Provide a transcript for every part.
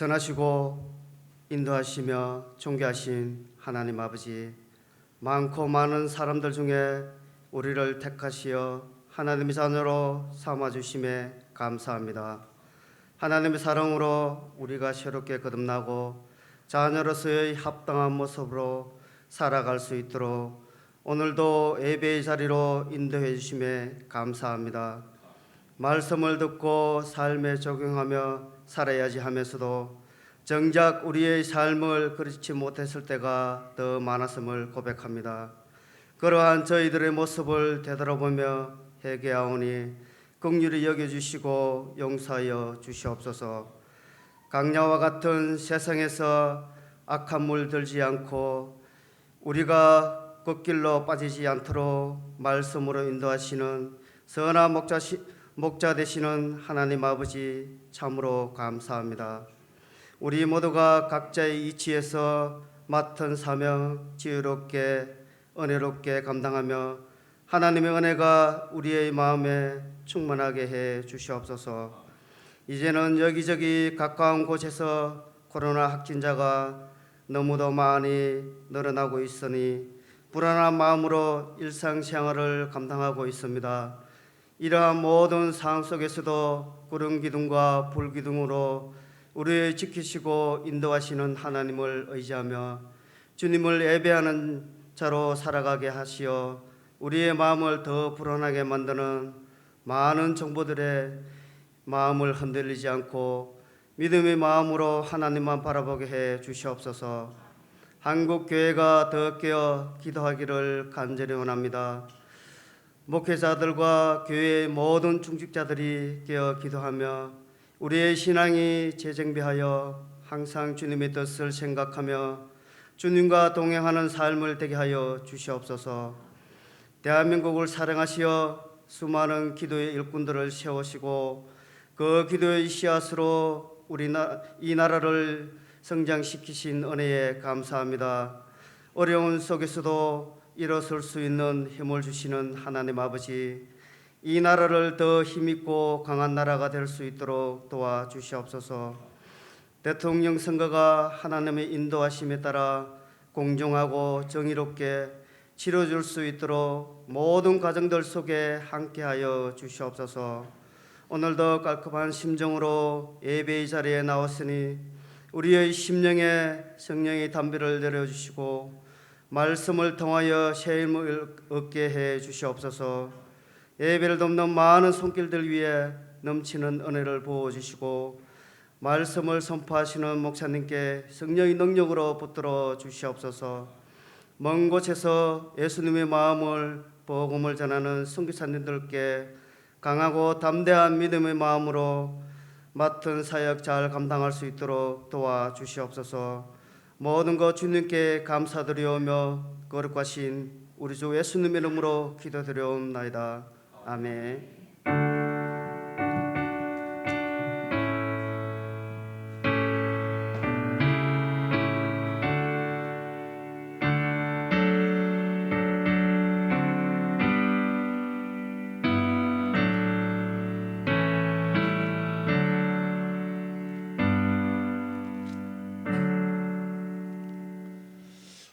선하시고 인도하시며 존귀하신 하나님 아버지, 많고 많은 사람들 중에 우리를 택하시어 하나님의 자녀로 삼아주심에 감사합니다. 하나님의 사랑으로 우리가 새롭게 거듭나고 자녀로서의 합당한 모습으로 살아갈 수 있도록 오늘도 예배의 자리로 인도해 주심에 감사합니다. 말씀을 듣고 삶에 적용하며 살아야지 하면서도 정작 우리의 삶을 그렇지 못했을 때가 더 많았음을 고백합니다. 그러한 저희들의 모습을 되돌아보며 회개하오니 긍휼히 여겨주시고 용서하여 주시옵소서. 강야와 같은 세상에서 악한 물 들지 않고 우리가 걷길로 빠지지 않도록 말씀으로 인도하시는 선한 목자 되시는 하나님 아버지, 참으로 감사합니다. 우리 모두가 각자의 위치에서 맡은 사명 지혜롭게 은혜롭게 감당하며 하나님의 은혜가 우리의 마음에 충만하게 해 주시옵소서. 이제는 여기저기 가까운 곳에서 코로나 확진자가 너무도 많이 늘어나고 있으니 불안한 마음으로 일상생활을 감당하고 있습니다. 이러한 모든 상황 속에서도 구름 기둥과 불 기둥으로 우리를 지키시고 인도하시는 하나님을 의지하며 주님을 예배하는 자로 살아가게 하시어 우리의 마음을 더 불안하게 만드는 많은 정보들의 마음을 흔들리지 않고 믿음의 마음으로 하나님만 바라보게 해 주시옵소서. 한국 교회가 더 깨어 기도하기를 간절히 원합니다. 목회자들과 교회의 모든 중직자들이 깨어 기도하며 우리의 신앙이 재정비하여 항상 주님의 뜻을 생각하며 주님과 동행하는 삶을 되게 하여 주시옵소서. 대한민국을 사랑하시어 수많은 기도의 일꾼들을 세우시고 그 기도의 씨앗으로 이 나라를 성장시키신 은혜에 감사합니다. 어려운 속에서도 일어설 수 있는 힘을 주시는 하나님 아버지, 이 나라를 더 힘있고 강한 나라가 될 수 있도록 도와주시옵소서. 대통령 선거가 하나님의 인도하심에 따라 공정하고 정의롭게 치러질 수 있도록 모든 가정들 속에 함께하여 주시옵소서. 오늘도 깔끔한 심정으로 예배의 자리에 나왔으니 우리의 심령에 성령의 담비를 내려주시고 말씀을 통하여 새 힘을 얻게 해 주시옵소서. 예배를 돕는 많은 손길들 위에 넘치는 은혜를 부어주시고 말씀을 선포하시는 목사님께 성령의 능력으로 붙들어 주시옵소서. 먼 곳에서 예수님의 마음을 복음을 전하는 선교사님들께 강하고 담대한 믿음의 마음으로 맡은 사역 잘 감당할 수 있도록 도와주시옵소서. 모든 것 주님께 감사드리오며 거룩하신 우리 주 예수님의 이름으로 기도드리옵나이다. 아멘.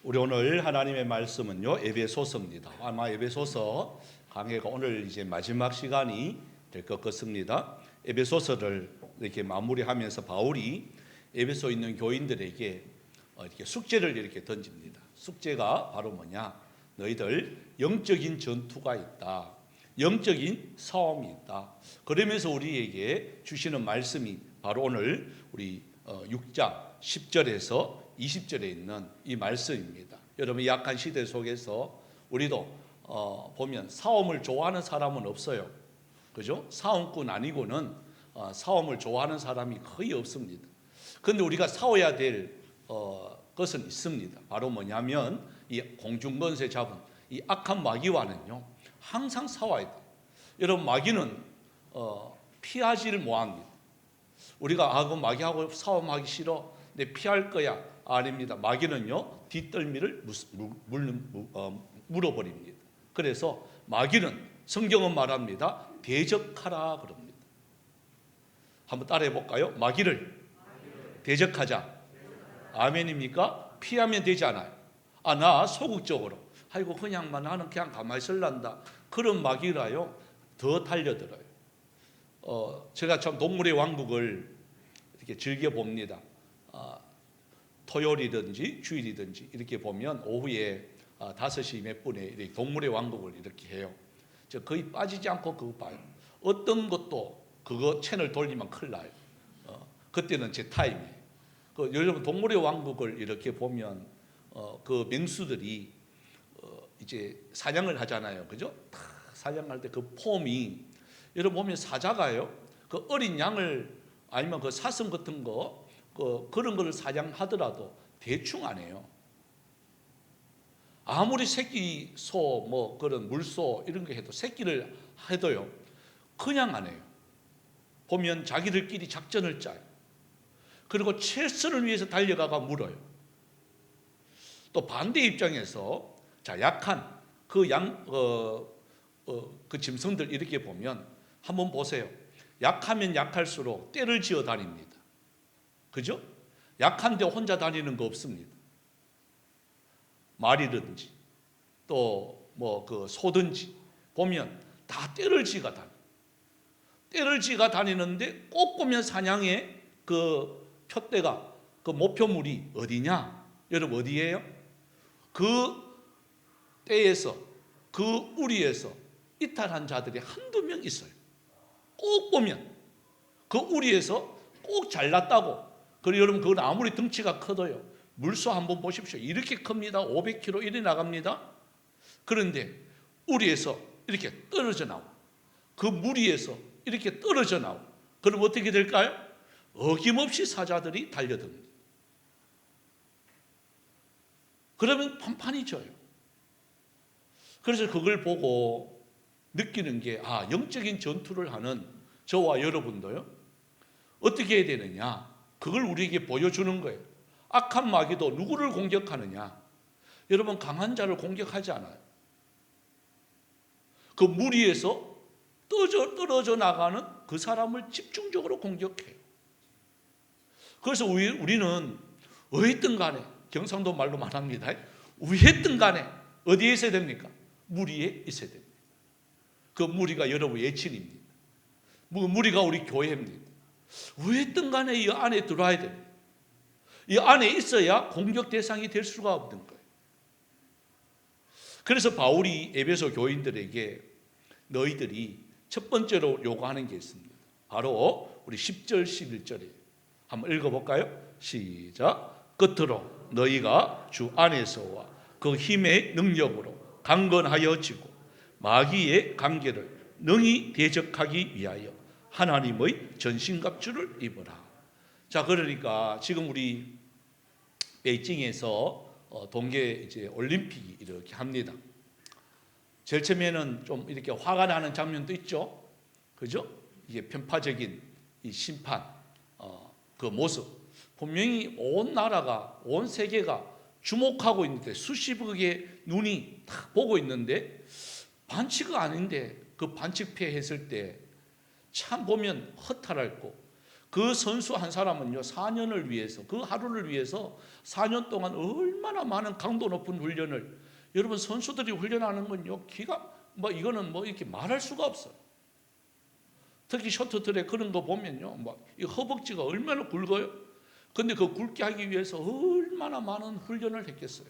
우리 오늘 하나님의 말씀은요, 에베소서입니다. 아마 에베소서 강해가 오늘 이제 마지막 시간이 될 것 같습니다. 에베소서를 이렇게 마무리하면서 바울이 에베소에 있는 교인들에게 이렇게 숙제를 이렇게 던집니다. 숙제가 바로 뭐냐? 너희들 영적인 전투가 있다. 영적인 싸움이 있다. 그러면서 우리에게 주시는 말씀이 바로 오늘 우리 6장 10절에서 20절에 있는 이 말씀입니다. 여러분, 약한 시대 속에서 우리도 보면 싸움을 좋아하는 사람은 없어요. 그죠? 싸움꾼 아니고는 싸움을 좋아하는 사람이 거의 없습니다. 그런데 우리가 싸워야 될 것은 있습니다. 바로 뭐냐면 이 공중권세 잡은 이 악한 마귀와는요 항상 싸워야 돼요. 여러분, 마귀는 피하지를 못합니다. 우리가 그 마귀하고 싸움하기 싫어, 내 피할 거야. 아닙니다. 마귀는요 뒷덜미를 물어버립니다. 그래서 마귀는 성경은 말합니다. 대적하라 그럽니다. 한번 따라해 볼까요? 마귀를 대적하자. 아멘입니까? 피하면 되지 않아요. 나 소극적으로 아이고 나는 그냥 가만히 있을란다, 그런 마귀라요 더 달려들어요. 제가 참 동물의 왕국을 이렇게 즐겨 봅니다. 토요일이든지 주일이든지 이렇게 보면 오후에 5시 몇 분에 이렇게 동물의 왕국을 이렇게 해요. 저 거의 빠지지 않고 그거 봐요. 어떤 것도 그거 채널 돌리면 큰일 나요. 그때는 제 타임이에요. 여러분 동물의 왕국을 이렇게 보면 그 맹수들이 이제 사냥을 하잖아요, 그죠? 사냥할 때 그 폼이 여러분 보면 사자가요, 그 어린 양을 아니면 그 사슴 같은 거 그런 거를 사냥하더라도 대충 안 해요. 아무리 새끼 소 뭐 그런 물소 이런 거 해도 새끼를 해도요 그냥 안 해요. 보면 자기들끼리 작전을 짜요. 그리고 최선을 위해서 달려가가 물어요. 또 반대 입장에서 약한 그 그 짐승들 이렇게 보면 한번 보세요. 약하면 약할수록 떼를 지어 다닙니다. 그죠? 약한데 혼자 다니는 거 없습니다. 말이든지 또 뭐 그 소든지 보면 다 떼를 지가 다녀. 떼를 지가 다니는데 꼭 보면 사냥의 그 표대가 그 목표물이 어디냐? 여러분 어디예요? 그 떼에서 그 우리에서 이탈한 자들이 한두 명 있어요. 꼭 보면 그 우리에서 꼭 잘났다고. 그리고 여러분 그건 아무리 덩치가 커도요 물소 한번 보십시오. 이렇게 큽니다. 500kg 이리 나갑니다. 그런데 우리에서 이렇게 떨어져 나와. 그 무리에서 이렇게 떨어져 나와. 그럼 어떻게 될까요? 어김없이 사자들이 달려듭니다. 그러면 판판이 져요. 그래서 그걸 보고 느끼는 게 영적인 전투를 하는 저와 여러분도요 어떻게 해야 되느냐, 그걸 우리에게 보여주는 거예요. 악한 마귀도 누구를 공격하느냐? 여러분 강한 자를 공격하지 않아요. 그 무리에서 떨어져 나가는 그 사람을 집중적으로 공격해요. 그래서 우리는 어디든 간에, 경상도 말로 말합니다, 어디든 간에 어디에 있어야 됩니까? 무리에 있어야 됩니다. 그 무리가 여러분 예친입니다. 무리가 우리 교회입니다. 어디든 간에 이 안에 들어와야 됩니다. 이 안에 있어야 공격 대상이 될 수가 없는 거예요. 그래서 바울이 에베소 교인들에게 너희들이 첫 번째로 요구하는 게 있습니다. 바로 우리 10절 11절에 한번 읽어볼까요? 시작. 끝으로 너희가 주 안에서와 그 힘의 능력으로 강건하여지고 마귀의 관계를 능히 대적하기 위하여 하나님의 전신갑주를 입어라. 자, 그러니까 지금 우리 베이징에서 동계 이제 올림픽이 이렇게 합니다. 제일 처음에는 좀 이렇게 화가 나는 장면도 있죠, 그죠? 이게 편파적인 이 심판, 그 모습, 분명히 온 나라가, 온 세계가 주목하고 있는데 수십억의 눈이 다 보고 있는데 반칙이 아닌데 그 반칙 피했을 때 참 보면 허탈하고, 그 선수 한 사람은요 4년을 위해서, 그 하루를 위해서 4년 동안 얼마나 많은 강도 높은 훈련을, 여러분 선수들이 훈련하는 건요 이거는 이렇게 말할 수가 없어요. 특히 쇼트트랙 그런 거 보면요 이 허벅지가 얼마나 굵어요. 근데 그 굵게 하기 위해서 얼마나 많은 훈련을 했겠어요.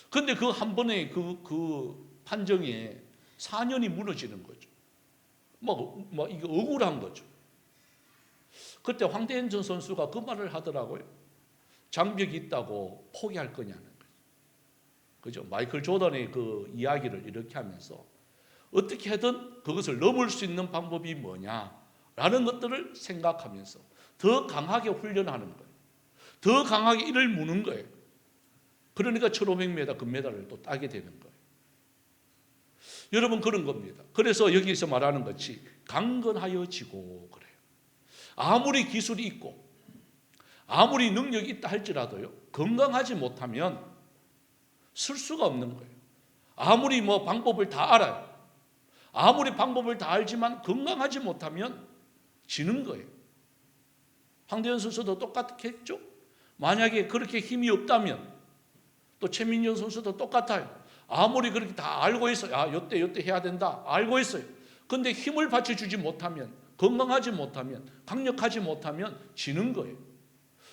근데 그 한 번의 그 판정에 4년이 무너지는 거죠. 이게 억울한 거죠. 그때 황대현전 선수가 그 말을 하더라고요. 장벽이 있다고 포기할 거냐는 거죠. 그죠? 마이클 조던의 그 이야기를 이렇게 하면서 어떻게 하든 그것을 넘을 수 있는 방법이 뭐냐라는 것들을 생각하면서 더 강하게 훈련하는 거예요. 더 강하게 이를 무는 거예요. 그러니까 1500m 금메달을 또 따게 되는 거예요. 여러분 그런 겁니다. 그래서 여기서 말하는 것이 강건하여지고 그래요. 아무리 기술이 있고 아무리 능력이 있다 할지라도요 건강하지 못하면 쓸 수가 없는 거예요. 아무리 방법을 다 알아요. 아무리 방법을 다 알지만 건강하지 못하면 지는 거예요. 황대현 선수도 똑같겠죠? 만약에 그렇게 힘이 없다면 또 최민정 선수도 똑같아요. 아무리 그렇게 다 알고 있어요. 요때 해야 된다. 알고 있어요. 근데 힘을 받쳐주지 못하면, 건강하지 못하면, 강력하지 못하면 지는 거예요.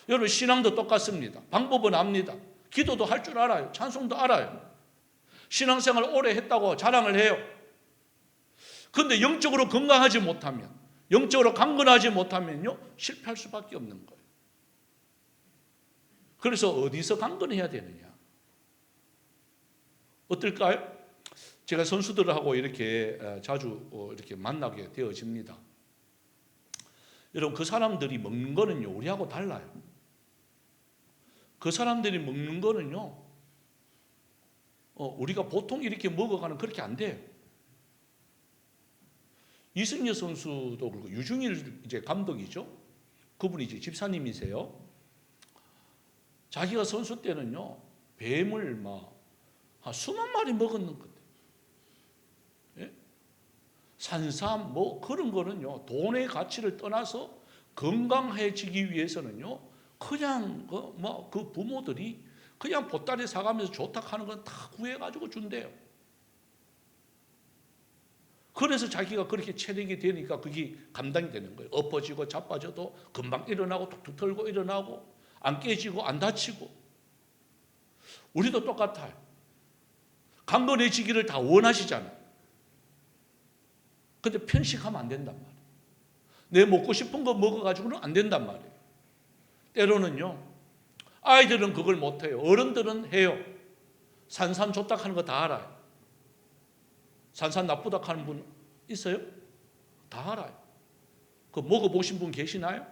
여러분, 신앙도 똑같습니다. 방법은 압니다. 기도도 할 줄 알아요. 찬송도 알아요. 신앙생활 오래 했다고 자랑을 해요. 근데 영적으로 건강하지 못하면, 영적으로 강건하지 못하면요, 실패할 수밖에 없는 거예요. 그래서 어디서 강건해야 되느냐? 어떨까요? 제가 선수들하고 이렇게 자주 이렇게 만나게 되어집니다. 여러분, 그 사람들이 먹는 거는요, 우리하고 달라요. 그 사람들이 먹는 거는요, 우리가 보통 이렇게 먹어가는 그렇게 안 돼요. 이승엽 선수도 그렇고 유중일 이제 감독이죠. 그분이 이제 집사님이세요. 자기가 선수 때는요, 뱀을 막 한 수만 마리 먹었는 건데, 예? 산삼 뭐 그런 거는요, 돈의 가치를 떠나서 건강해지기 위해서는요, 그냥 그 부모들이 그냥 보따리 사가면서 좋다 하는 건 다 구해가지고 준대요. 그래서 자기가 그렇게 체력이 되니까 그게 감당이 되는 거예요. 엎어지고 자빠져도 금방 일어나고 툭툭 털고 일어나고 안 깨지고 안 다치고. 우리도 똑같아요. 강건해지기를 다 원하시잖아요. 근데 편식하면 안 된단 말이에요. 내 먹고 싶은 거 먹어가지고는 안 된단 말이에요. 때로는요, 아이들은 그걸 못해요. 어른들은 해요. 산삼 좋다 하는 거 다 알아요. 산삼 나쁘다 하는 분 있어요? 다 알아요. 그 먹어보신 분 계시나요?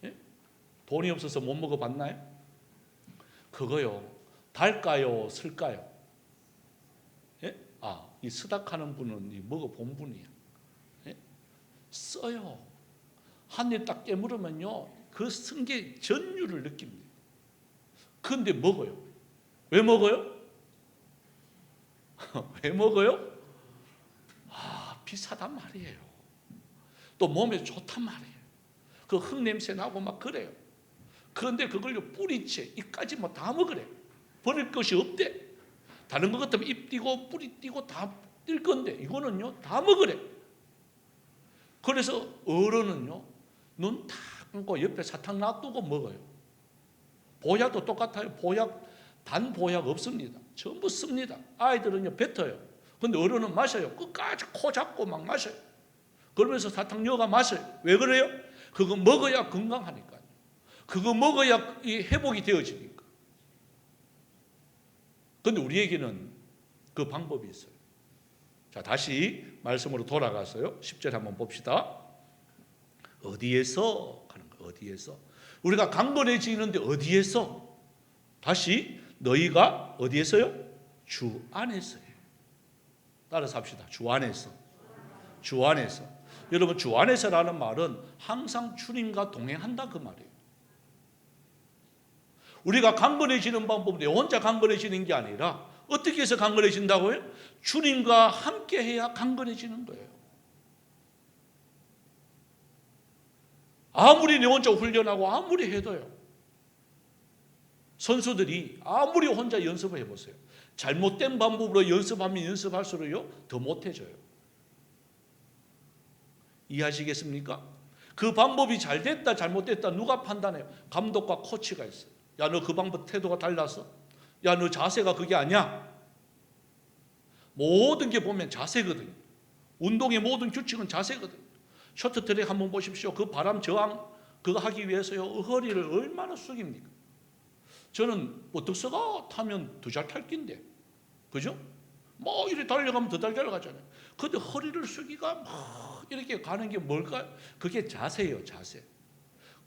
예? 돈이 없어서 못 먹어봤나요? 그거요, 달까요, 쓸까요? 예? 이 쓰닥하는 분은 먹어본 분이야. 예? 써요. 한 입 딱 깨물으면요, 그 쓴 게 전율을 느낍니다. 그런데 먹어요. 왜 먹어요? 왜 먹어요? 비싸단 말이에요. 또 몸에 좋단 말이에요. 그 흙냄새 나고 막 그래요. 그런데 그걸요, 뿌리채, 입까지 뭐 다 먹으래. 버릴 것이 없대. 다른 것 같으면 잎 띄고 뿌리 띄고 다 뛸 건데 이거는요, 다 먹으래. 그래서 어른은요, 눈 다 감고 옆에 사탕 놔두고 먹어요. 보약도 똑같아요. 보약, 단 보약 없습니다. 전부 씁니다. 아이들은요, 뱉어요. 근데 어른은 마셔요. 끝까지 코 잡고 막 마셔요. 그러면서 사탕 넣어가 마셔요. 왜 그래요? 그거 먹어야 건강하니까요. 그거 먹어야 이 회복이 되어지니까. 근데 우리에게는 그 방법이 있어요. 자, 다시 말씀으로 돌아가서요, 10절 한번 봅시다. 어디에서 가는 거예요? 어디에서? 우리가 강건해지는데 어디에서? 다시, 너희가 어디에서요? 주 안에서요. 따라서 합시다. 주 안에서. 주 안에서. 여러분, 주 안에서라는 말은 항상 주님과 동행한다 그 말이에요. 우리가 강건해지는 방법은 내 혼자 강건해지는 게 아니라 어떻게 해서 강건해진다고요? 주님과 함께 해야 강건해지는 거예요. 아무리 내 혼자 훈련하고 아무리 해도요, 선수들이 아무리 혼자 연습을 해보세요. 잘못된 방법으로 연습하면 연습할수록요, 더 못해져요. 이해하시겠습니까? 그 방법이 잘 됐다 잘못됐다 누가 판단해요? 감독과 코치가 있어요. 야, 너 그 방법 태도가 달라서? 야, 너 자세가 그게 아니야? 모든 게 보면 자세거든요. 운동의 모든 규칙은 자세거든요. 쇼트트랙 한번 보십시오. 그 바람 저항 그거 하기 위해서요, 허리를 얼마나 숙입니까? 저는 뭐 득서가 타면 더 잘 탈 낀데, 그죠? 뭐 이렇게 달려가면 더 잘 달려가잖아요. 근데 허리를 숙이가 막 이렇게 가는 게 뭘까요? 그게 자세예요, 자세.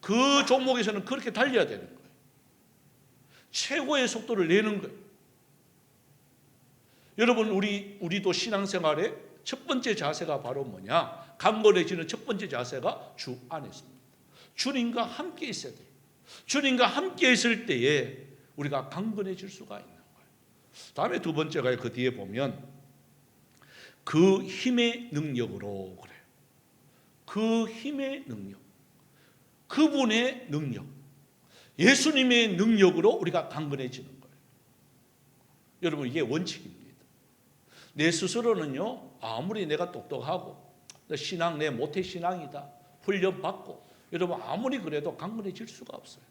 그 종목에서는 그렇게 달려야 되는 거예요. 최고의 속도를 내는 거예요. 여러분, 우리도 신앙생활의 첫 번째 자세가 바로 뭐냐? 강건해지는 첫 번째 자세가 주 안에 있습니다. 주님과 함께 있어야 돼요. 주님과 함께 있을 때에 우리가 강건해질 수가 있는 거예요. 다음에 두 번째가 그 뒤에 보면 그 힘의 능력으로 그래요. 그 힘의 능력. 그분의 능력, 예수님의 능력으로 우리가 강건해지는 거예요. 여러분, 이게 원칙입니다. 내 스스로는요, 아무리 내가 똑똑하고 신앙 내 모태 신앙이다 훈련받고 여러분 아무리 그래도 강건해질 수가 없어요.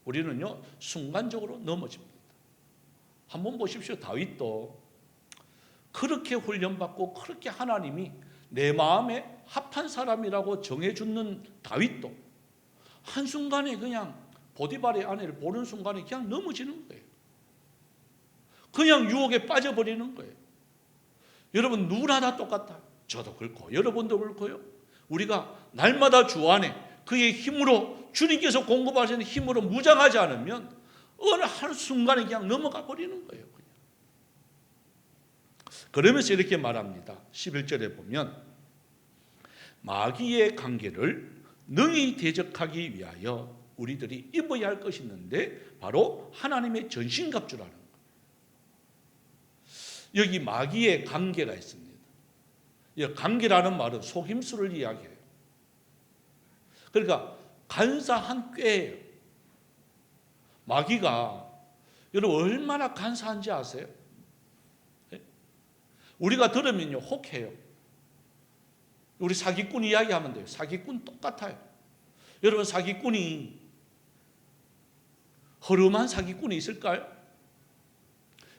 우리는요 순간적으로 넘어집니다. 한번 보십시오. 다윗도 그렇게 훈련받고 그렇게 하나님이 내 마음에 합한 사람이라고 정해주는 다윗도 한순간에 그냥 보디발의 아내를 보는 순간에 그냥 넘어지는 거예요. 그냥 유혹에 빠져버리는 거예요. 여러분 누구나 다 똑같아요. 저도 그렇고 여러분도 그렇고요. 우리가 날마다 주 안에 그의 힘으로 주님께서 공급하시는 힘으로 무장하지 않으면 어느 한순간에 그냥 넘어가 버리는 거예요. 그냥. 그러면서 이렇게 말합니다. 11절에 보면 마귀의 관계를 능히 대적하기 위하여 우리들이 입어야 할 것이 있는데 바로 하나님의 전신갑주라는 거예요. 여기 마귀의 관계가 있습니다. 관계라는 말은 속임수를 이야기해요. 그러니까 간사한 꾀예요. 마귀가 여러분 얼마나 간사한지 아세요? 우리가 들으면요 혹해요. 우리 사기꾼 이야기하면 돼요. 사기꾼 똑같아요. 여러분 사기꾼이 허름한 사기꾼이 있을까요?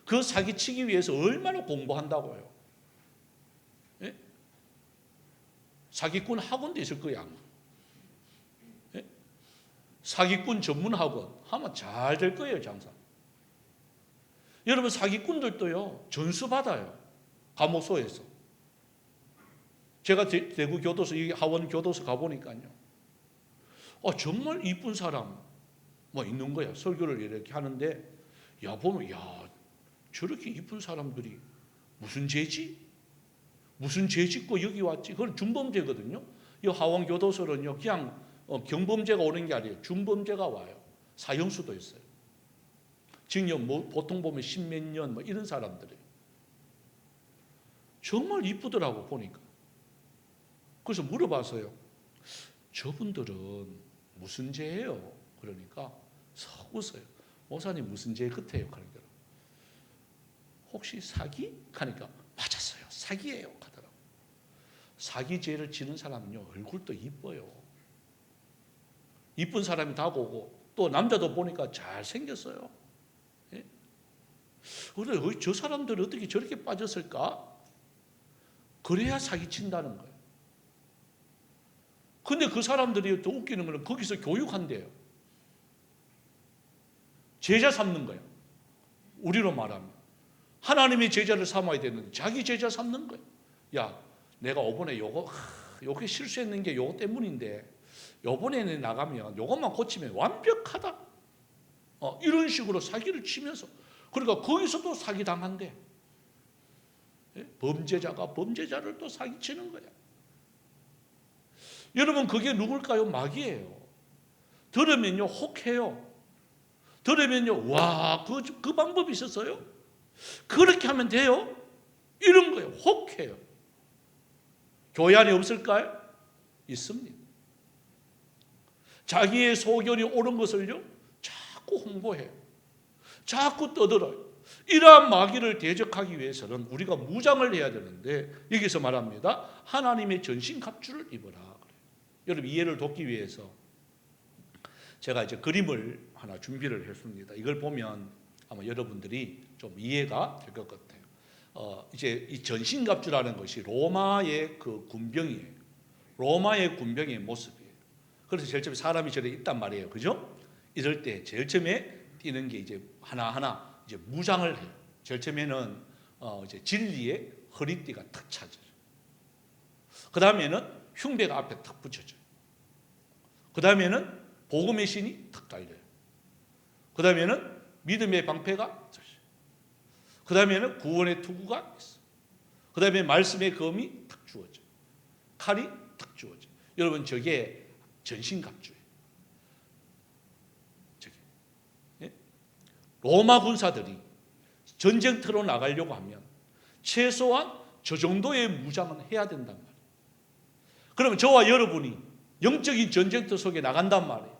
그 사기치기 위해서 얼마나 공부한다고요. 예? 사기꾼 학원도 있을 거야 아마. 예? 사기꾼 전문 학원 하면 잘 될 거예요 장사. 여러분 사기꾼들도요 전수 받아요. 감옥소에서. 제가 대구 교도소, 하원 교도소 가보니까요. 정말 이쁜 사람 뭐 있는 거야. 설교를 이렇게 하는데 야 보면 야 저렇게 이쁜 사람들이 무슨 죄지? 무슨 죄 짓고 여기 왔지? 그건 중범죄거든요. 이 하원 교도소는요 그냥 경범죄가 오는 게 아니에요. 중범죄가 와요. 사형수도 있어요. 징역 뭐 보통 보면 십몇 년 뭐 이런 사람들이에요. 정말 이쁘더라고 보니까. 그래서 물어봤어요. 저분들은 무슨 죄예요? 그러니까 석 웃어요. 목사님 무슨 죄 같아요? 그러니까 혹시 사기? 하니까 맞았어요. 사기예요. 하더라고. 사기 죄를 지는 사람은요 얼굴도 이뻐요. 이쁜 사람이 다가오고 또 남자도 보니까 잘 생겼어요. 예? 그래 저 사람들은 어떻게 저렇게 빠졌을까? 그래야 사기친다는 거예요. 근데 그 사람들이 더 웃기는 거는 거기서 교육한대요. 제자 삼는 거예요. 우리로 말하면. 하나님의 제자를 삼아야 되는데 자기 제자 삼는 거예요. 야, 내가 이번에 요거 실수했는 게 요거 때문인데 요번에는 나가면 요것만 고치면 완벽하다. 이런 식으로 사기를 치면서 그러니까 거기서도 사기당한대. 범죄자가 범죄자를 또 사기치는 거야. 여러분 그게 누굴까요? 마귀예요. 들으면요 혹해요. 들으면요 와 그 방법이 있었어요? 그렇게 하면 돼요? 이런 거예요. 혹해요. 교회 안에 없을까요? 있습니다. 자기의 소견이 옳은 것을요 자꾸 홍보해요. 자꾸 떠들어요. 이러한 마귀를 대적하기 위해서는 우리가 무장을 해야 되는데 여기서 말합니다. 하나님의 전신갑주를 입어라. 그래요. 여러분 이해를 돕기 위해서 제가 이제 그림을 하나 준비를 했습니다. 이걸 보면 아마 여러분들이 좀 이해가 될 것 같아요. 이제 이 전신갑주라는 것이 로마의 그 군병이에요. 로마의 군병의 모습이에요. 그래서 제일 처음에 사람이 저래 있단 말이에요. 그죠? 이럴 때 제일 처음에 뛰는 게 이제 하나하나 이제 무장을 해요. 제일 처음에는 이제 진리의 허리띠가 탁 차져요. 그 다음에는 흉배가 앞에 탁 붙여져요. 그 다음에는 복음의 신이 탁 달려요. 그 다음에는 믿음의 방패가 있어요. 그 다음에는 구원의 투구가 있어요. 그 다음에 말씀의 검이 탁 주어져요. 칼이 탁 주어져요. 여러분 저게 전신갑주예요. 저게. 예? 로마 군사들이 전쟁터로 나가려고 하면 최소한 저 정도의 무장은 해야 된단 말이에요. 그러면 저와 여러분이 영적인 전쟁터 속에 나간단 말이에요.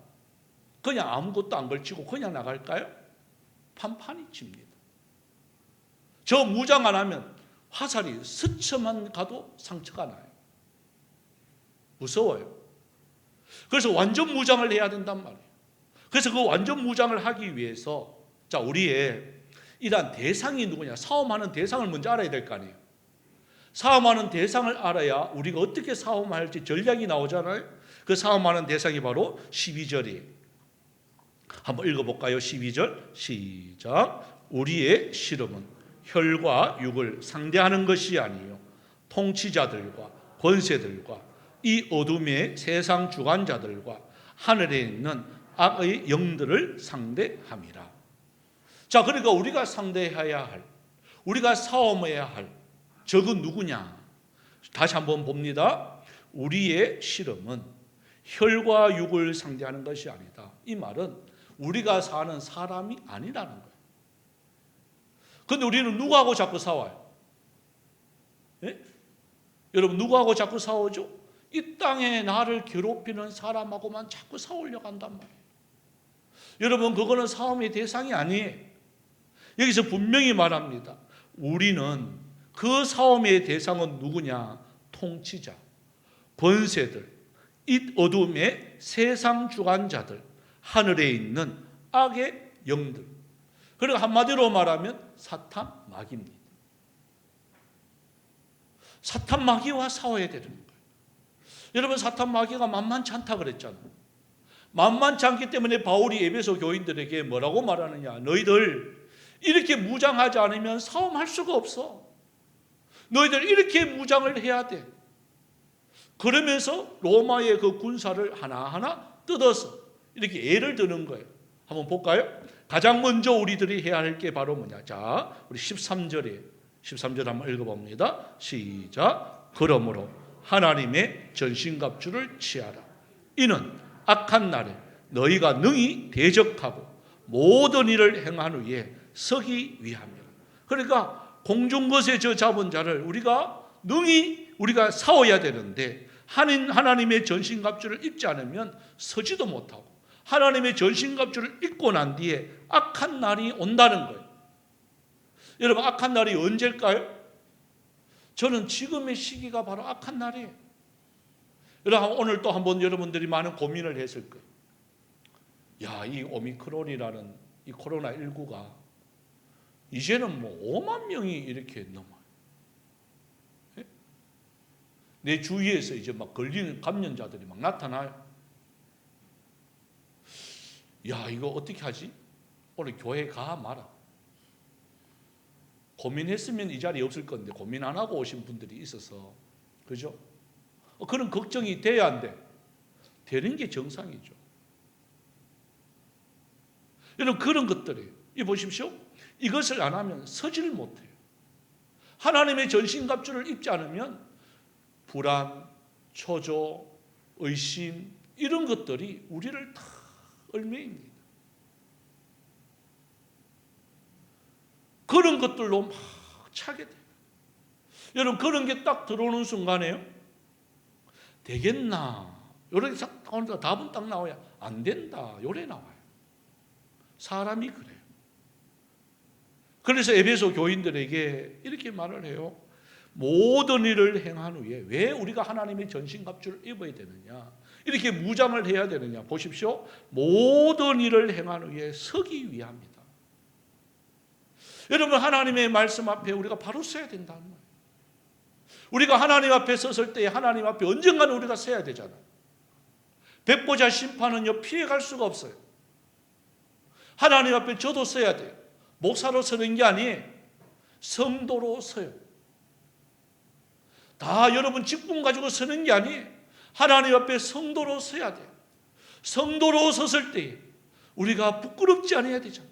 그냥 아무것도 안 걸치고 그냥 나갈까요? 판판이 칩니다. 저 무장 안 하면 화살이 스쳐만 가도 상처가 나요. 무서워요. 그래서 완전 무장을 해야 된단 말이에요. 그래서 그 완전 무장을 하기 위해서 자, 우리의 이러한 대상이 누구냐? 싸움하는 대상을 먼저 알아야 될 거 아니에요. 싸움하는 대상을 알아야 우리가 어떻게 싸움할지 전략이 나오잖아요. 그 싸움하는 대상이 바로 12절이에요. 한번 읽어볼까요? 12절 시작. 우리의 씨름은 혈과 육을 상대하는 것이 아니요 통치자들과 권세들과 이 어둠의 세상 주관자들과 하늘에 있는 악의 영들을 상대함이라. 자, 그러니까 우리가 상대해야 할, 우리가 싸움해야 할 적은 누구냐? 다시 한번 봅니다. 우리의 씨름은 혈과 육을 상대하는 것이 아니다. 이 말은 우리가 사는 사람이 아니라는 거예요. 그런데 우리는 누구하고 자꾸 싸워요? 예? 여러분, 누구하고 자꾸 싸우죠? 이 땅에 나를 괴롭히는 사람하고만 자꾸 싸우려고 한단 말이에요. 여러분, 그거는 싸움의 대상이 아니에요. 여기서 분명히 말합니다. 우리는 그 싸움의 대상은 누구냐? 통치자, 권세들, 이 어둠의 세상 주관자들, 하늘에 있는 악의 영들. 그리고 한마디로 말하면 사탄 마귀입니다. 사탄 마귀와 싸워야 되는 거예요. 여러분, 사탄 마귀가 만만치 않다 그랬잖아요. 만만치 않기 때문에 바울이 에베소 교인들에게 뭐라고 말하느냐? 너희들 이렇게 무장하지 않으면 싸움할 수가 없어. 너희들 이렇게 무장을 해야 돼. 그러면서 로마의 그 군사를 하나하나 뜯어서 이렇게 예를 드는 거예요. 한번 볼까요? 가장 먼저 우리들이 해야 할 게 바로 뭐냐? 자, 우리 13절 한번 읽어봅니다. 시작. 그러므로 하나님의 전신갑주를 취하라. 이는 악한 날에 너희가 능히 대적하고 모든 일을 행한 후에 서기 위함이라. 그러니까 공중것에 저 잡은 자를 우리가 능히 우리가 싸워야 되는데 하나님의 전신갑주를 입지 않으면 서지도 못하고 하나님의 전신갑주를 입고 난 뒤에 악한 날이 온다는 거예요. 여러분, 악한 날이 언제일까요? 저는 지금의 시기가 바로 악한 날이에요. 여러분, 오늘 또 한번 여러분들이 많은 고민을 했을 거예요. 야, 이 오미크론이라는 이 코로나19가 이제는 뭐 5만 명이 이렇게 넘어요. 내 주위에서 이제 막 걸리는 감염자들이 막 나타나요. 야, 이거 어떻게 하지? 오늘 교회 가 마라. 고민했으면 이 자리에 없을 건데 고민 안 하고 오신 분들이 있어서, 그죠? 그런 걱정이 돼야 안 돼. 되는 게 정상이죠. 여러분, 그런 것들이 이 보십시오. 이것을 안 하면 서지를 못해요. 하나님의 전신갑주를 입지 않으면 불안, 초조, 의심 이런 것들이 우리를 다 얽매입니다. 그런 것들로 막 차게 돼요. 여러분, 그런 게 딱 들어오는 순간에요. 되겠나? 요렇게 딱 나오니까 답은 딱 나와야 안 된다. 요래 나와요. 사람이 그래요. 그래서 에베소 교인들에게 이렇게 말을 해요. 모든 일을 행한 후에 왜 우리가 하나님의 전신갑주를 입어야 되느냐? 이렇게 무장을 해야 되느냐? 보십시오. 모든 일을 행한 후에 서기 위함이다. 여러분, 하나님의 말씀 앞에 우리가 바로 서야 된다는 거예요. 우리가 하나님 앞에 섰을 때 하나님 앞에 언젠가는 우리가 서야 되잖아요. 백보자 심판은요, 피해갈 수가 없어요. 하나님 앞에 저도 서야 돼요. 목사로 서는 게 아니에요. 성도로 서요. 다 여러분 직분 가지고 서는 게 아니에요. 하나님 앞에 성도로 서야 돼요. 성도로 섰을 때 우리가 부끄럽지 않아야 되잖아요.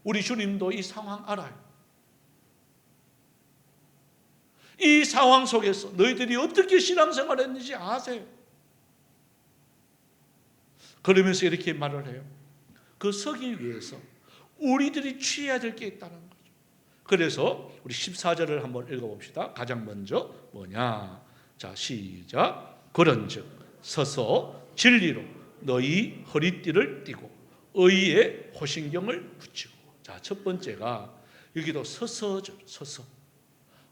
우리 주님도 이 상황 알아요. 이 상황 속에서 너희들이 어떻게 신앙생활 했는지 아세요. 그러면서 이렇게 말을 해요. 그 서기 위해서 우리들이 취해야 될 게 있다는 거죠. 그래서 우리 14절을 한번 읽어봅시다. 가장 먼저 뭐냐? 자, 시작. 그런즉 서서 진리로 너희 허리띠를 띠고 의의 호신경을 붙이고. 자, 첫 번째가 여기도 서서죠. 서서.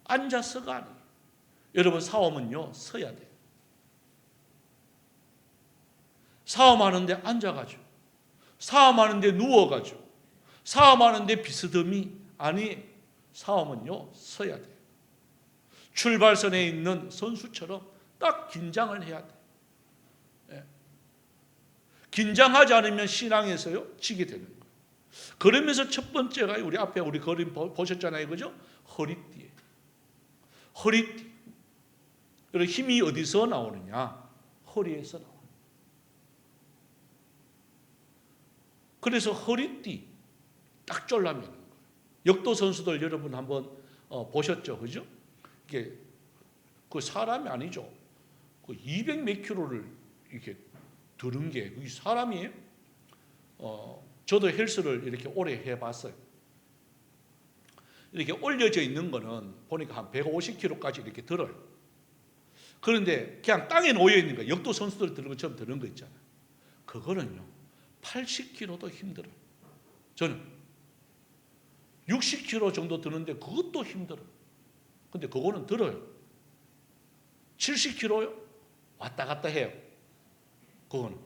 앉아서가 아니에요. 여러분, 싸움은요 서야 돼요. 싸움하는데 앉아가지고, 싸움하는데 누워가지고, 싸움하는데 비스듬히 아니, 싸움은요 서야 돼요. 출발선에 있는 선수처럼 딱 긴장을 해야 돼요. 예. 긴장하지 않으면 신앙에서요 지게 되는 거예요. 그러면서 첫 번째가 우리 앞에 우리 그림 보셨잖아요, 그죠? 허리띠에. 허리띠. 그리고 힘이 어디서 나오느냐? 허리에서 나와요. 그래서 허리띠 딱 졸라매는 거예요. 역도 선수들 여러분 한번 보셨죠, 그죠? 이게 그 사람이 아니죠. 그 200 몇 킬로를 이렇게 들은 게 그게 사람이에요. 저도 헬스를 이렇게 오래 해봤어요. 이렇게 올려져 있는 거는 보니까 한 150kg까지 이렇게 들어요. 그런데 그냥 땅에 놓여 있는 거, 역도 선수들 드는 것처럼 드는 거 있잖아요. 그거는요 80kg도 힘들어요. 저는 60kg 정도 드는데 그것도 힘들어요. 근데 그거는 들어요. 70kg요? 왔다 갔다 해요. 그거는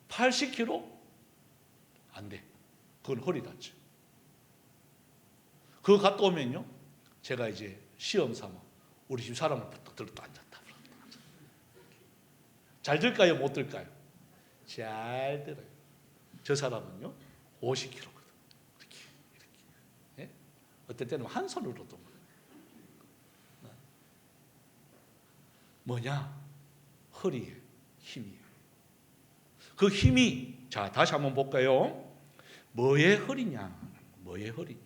80kg? 안 돼. 그건 허리 다쳐. 그거 갔다 오면요, 제가 이제 시험 삼아 우리 집 사람을 부탁 들었다 앉았다. 잘 들까요? 못 들까요? 잘 들어요. 저 사람은요 50kg거든. 이렇게. 예? 어떨 때는 한 손으로도. 뭐냐? 허리에 힘이에요. 그 힘이, 자 다시 한번 볼까요? 뭐의 허리냐? 뭐의 허리냐?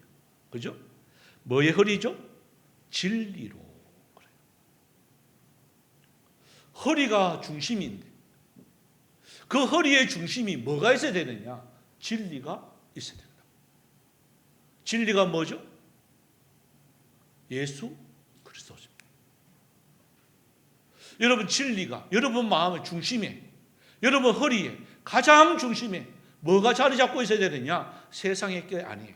그죠? 뭐의 허리죠? 진리로. 그래요. 허리가 중심인데 그 허리의 중심이 뭐가 있어야 되느냐? 진리가 있어야 된다. 진리가 뭐죠? 예수 그리스도입니다. 여러분, 진리가 여러분 마음의 중심에, 여러분 허리에 가장 중심에 뭐가 자리 잡고 있어야 되느냐? 세상의 게 아니에요.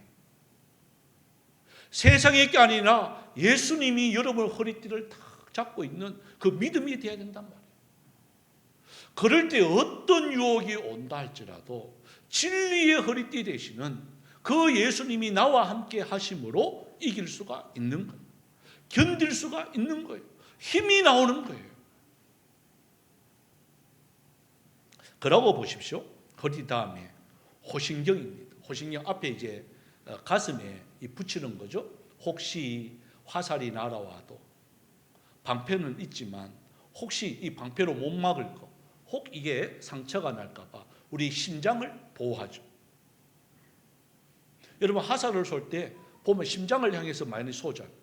세상의 게 아니라 예수님이 여러분 허리띠를 탁 잡고 있는 그 믿음이 되어야 된단 말이에요. 그럴 때 어떤 유혹이 온다 할지라도 진리의 허리띠 되시는 그 예수님이 나와 함께 하심으로 이길 수가 있는 거예요. 견딜 수가 있는 거예요. 힘이 나오는 거예요. 그러고 보십시오. 허리 다음에 호신경입니다. 호신경 앞에 이제 가슴에 붙이는 거죠. 혹시 화살이 날아와도 방패는 있지만 혹시 이 방패로 못 막을 거, 혹 이게 상처가 날까 봐 우리 심장을 보호하죠. 여러분, 화살을 쏠 때 보면 심장을 향해서 많이 쏘잖아요.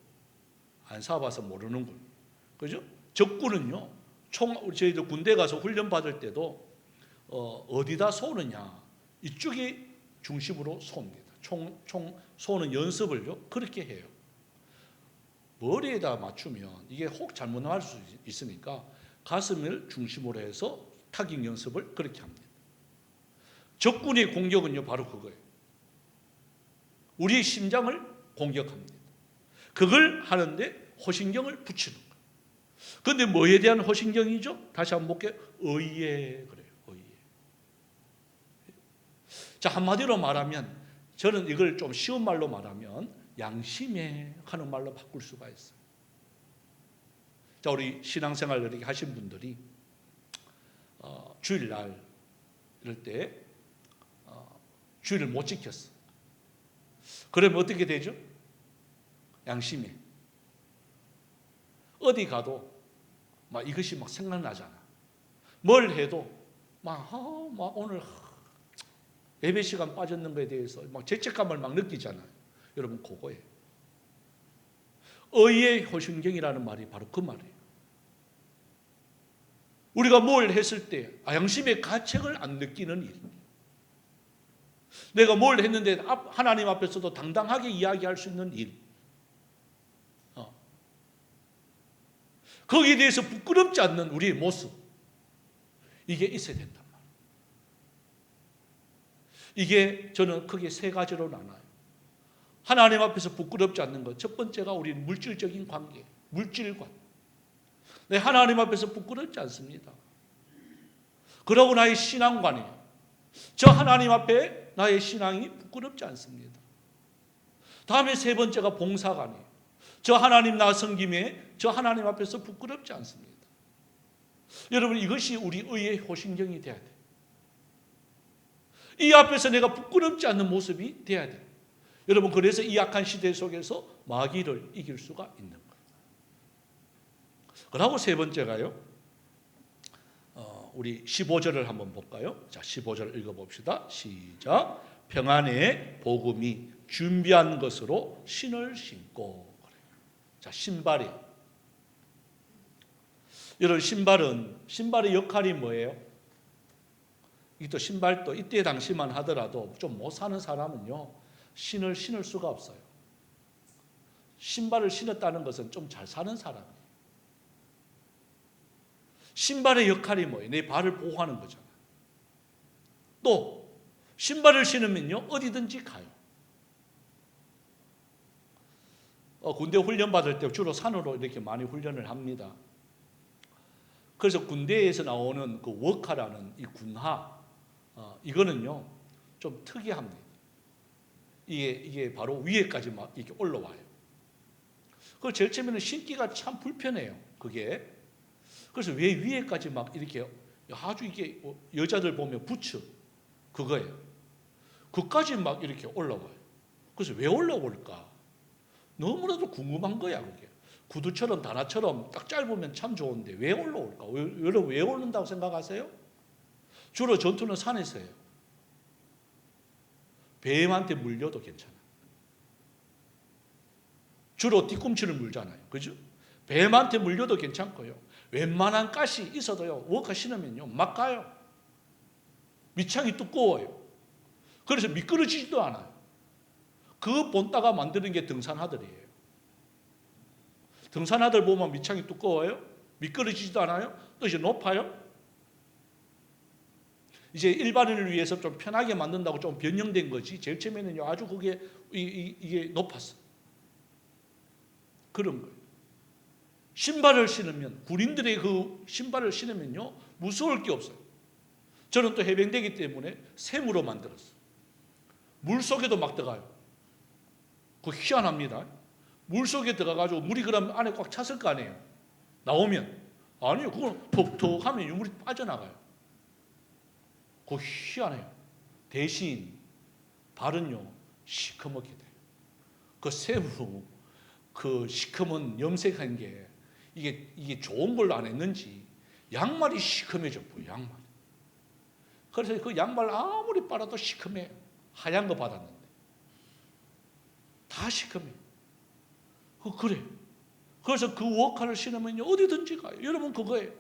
안 쏴봐서 모르는 거예요. 그죠? 적군은요, 저희도 군대 가서 훈련 받을 때도 어디다 쏘느냐, 이쪽이 중심으로 쏩니다. 총 쏘는 연습을요 그렇게 해요. 머리에다 맞추면 이게 혹 잘못 나갈 수 있으니까 가슴을 중심으로 해서 타격 연습을 그렇게 합니다. 적군의 공격은요 바로 그거예요. 우리의 심장을 공격합니다. 그걸 하는데 호신경을 붙이는 거예요. 그런데 뭐에 대한 호신경이죠? 다시 한번 볼게요. 의에. 그래요. 의에. 자, 한마디로 말하면, 저는 이걸 좀 쉬운 말로 말하면 양심에 하는 말로 바꿀 수가 있어요. 자, 우리 신앙생활 이렇게 하신 분들이 주일날 이럴 때 주일을 못 지켰어. 그러면 어떻게 되죠? 양심에 어디 가도 막 이것이 막 생각나잖아. 뭘 해도 막 오늘 예배 시간 빠졌는 거에 대해서 막 죄책감을 막 느끼잖아요. 여러분, 그거예요. 의의 호신경이라는 말이 바로 그 말이에요. 우리가 뭘 했을 때 양심의 가책을 안 느끼는 일, 내가 뭘 했는데 하나님 앞에서도 당당하게 이야기할 수 있는 일, 거기에 대해서 부끄럽지 않는 우리의 모습, 이게 있어야 된단 말이에요. 이게 저는 크게 세 가지로 나눠요. 하나님 앞에서 부끄럽지 않는 것. 첫 번째가 우리 물질적인 관계, 물질관. 네, 하나님 앞에서 부끄럽지 않습니다. 그러고 나의 신앙관이에요. 저 하나님 앞에 나의 신앙이 부끄럽지 않습니다. 다음에 세 번째가 봉사관이에요. 저 하나님 나 섬김에 저 하나님 앞에서 부끄럽지 않습니다. 여러분, 이것이 우리 의의 호신경이 돼야 돼요. 이 앞에서 내가 부끄럽지 않는 모습이 돼야 돼요. 여러분, 그래서 이 악한 시대 속에서 마귀를 이길 수가 있는 거예요. 그리고 세 번째가요, 우리 15절을 한번 볼까요? 자, 15절 읽어봅시다. 시작. 평안의 복음이 준비한 것으로 신을 신고. 자, 신발이. 여러분, 신발의 역할이 뭐예요? 이 또 신발도 이때 당시만 하더라도 좀 못 사는 사람은요, 신을 신을 수가 없어요. 신발을 신었다는 것은 좀 잘 사는 사람이에요. 신발의 역할이 뭐예요? 내 발을 보호하는 거잖아요. 또 신발을 신으면요, 어디든지 가요. 군대 훈련 받을 때 주로 산으로 이렇게 많이 훈련을 합니다. 그래서 군대에서 나오는 그 워카라는 이 군화, 이거는요 좀 특이합니다. 이게 바로 위에까지 막 이렇게 올라와요. 그 제일 처음에는 신기가 참 불편해요. 그게. 그래서 왜 위에까지 막 이렇게 아주 이게 여자들 보면 부츠 그거예요. 그까지 막 이렇게 올라와요. 그래서 왜 올라올까? 너무나도 궁금한 거야, 그게. 구두처럼 단화처럼 딱 짧으면 참 좋은데 왜 올라올까? 여러분, 왜 오른다고 생각하세요? 주로 전투는 산에서 해요. 뱀한테 물려도 괜찮아요. 주로 뒤꿈치를 물잖아요. 그죠? 뱀한테 물려도 괜찮고요. 웬만한 가시 있어도요, 워카 신으면요, 막 가요. 밑창이 두꺼워요. 그래서 미끄러지지도 않아요. 그 본따가 만드는 게 등산화들이에요. 등산화들 보면 밑창이 두꺼워요. 미끄러지지도 않아요. 또 이제 높아요. 이제 일반인을 위해서 좀 편하게 만든다고 좀 변형된 거지. 제일 처음에는요, 아주 그게 이게 높았어. 그런 거예요. 신발을 신으면, 군인들의 그 신발을 신으면요, 무서울 게 없어요. 저는 또 해병대이기 때문에 샘으로 만들었어요. 물 속에도 막 들어가요. 그거 희한합니다. 물 속에 들어가가지고 물이 그럼 안에 꽉 찼을 거 아니에요. 나오면. 아니요, 그건 톡톡 하면 유물이 빠져나가요. 그거 희한해요. 대신 발은요, 시커멓게 돼요. 그 샘으로 그 시커먼 염색한 게 이게 좋은 걸로 안 했는지 양말이 시커매져 보여요. 양말. 그래서 그 양말 아무리 빨아도 시커매요. 하얀 거 받았는데 다 시커매요. 그래. 그래서 그 워카를 신으면요, 어디든지 가요. 여러분, 그거예요.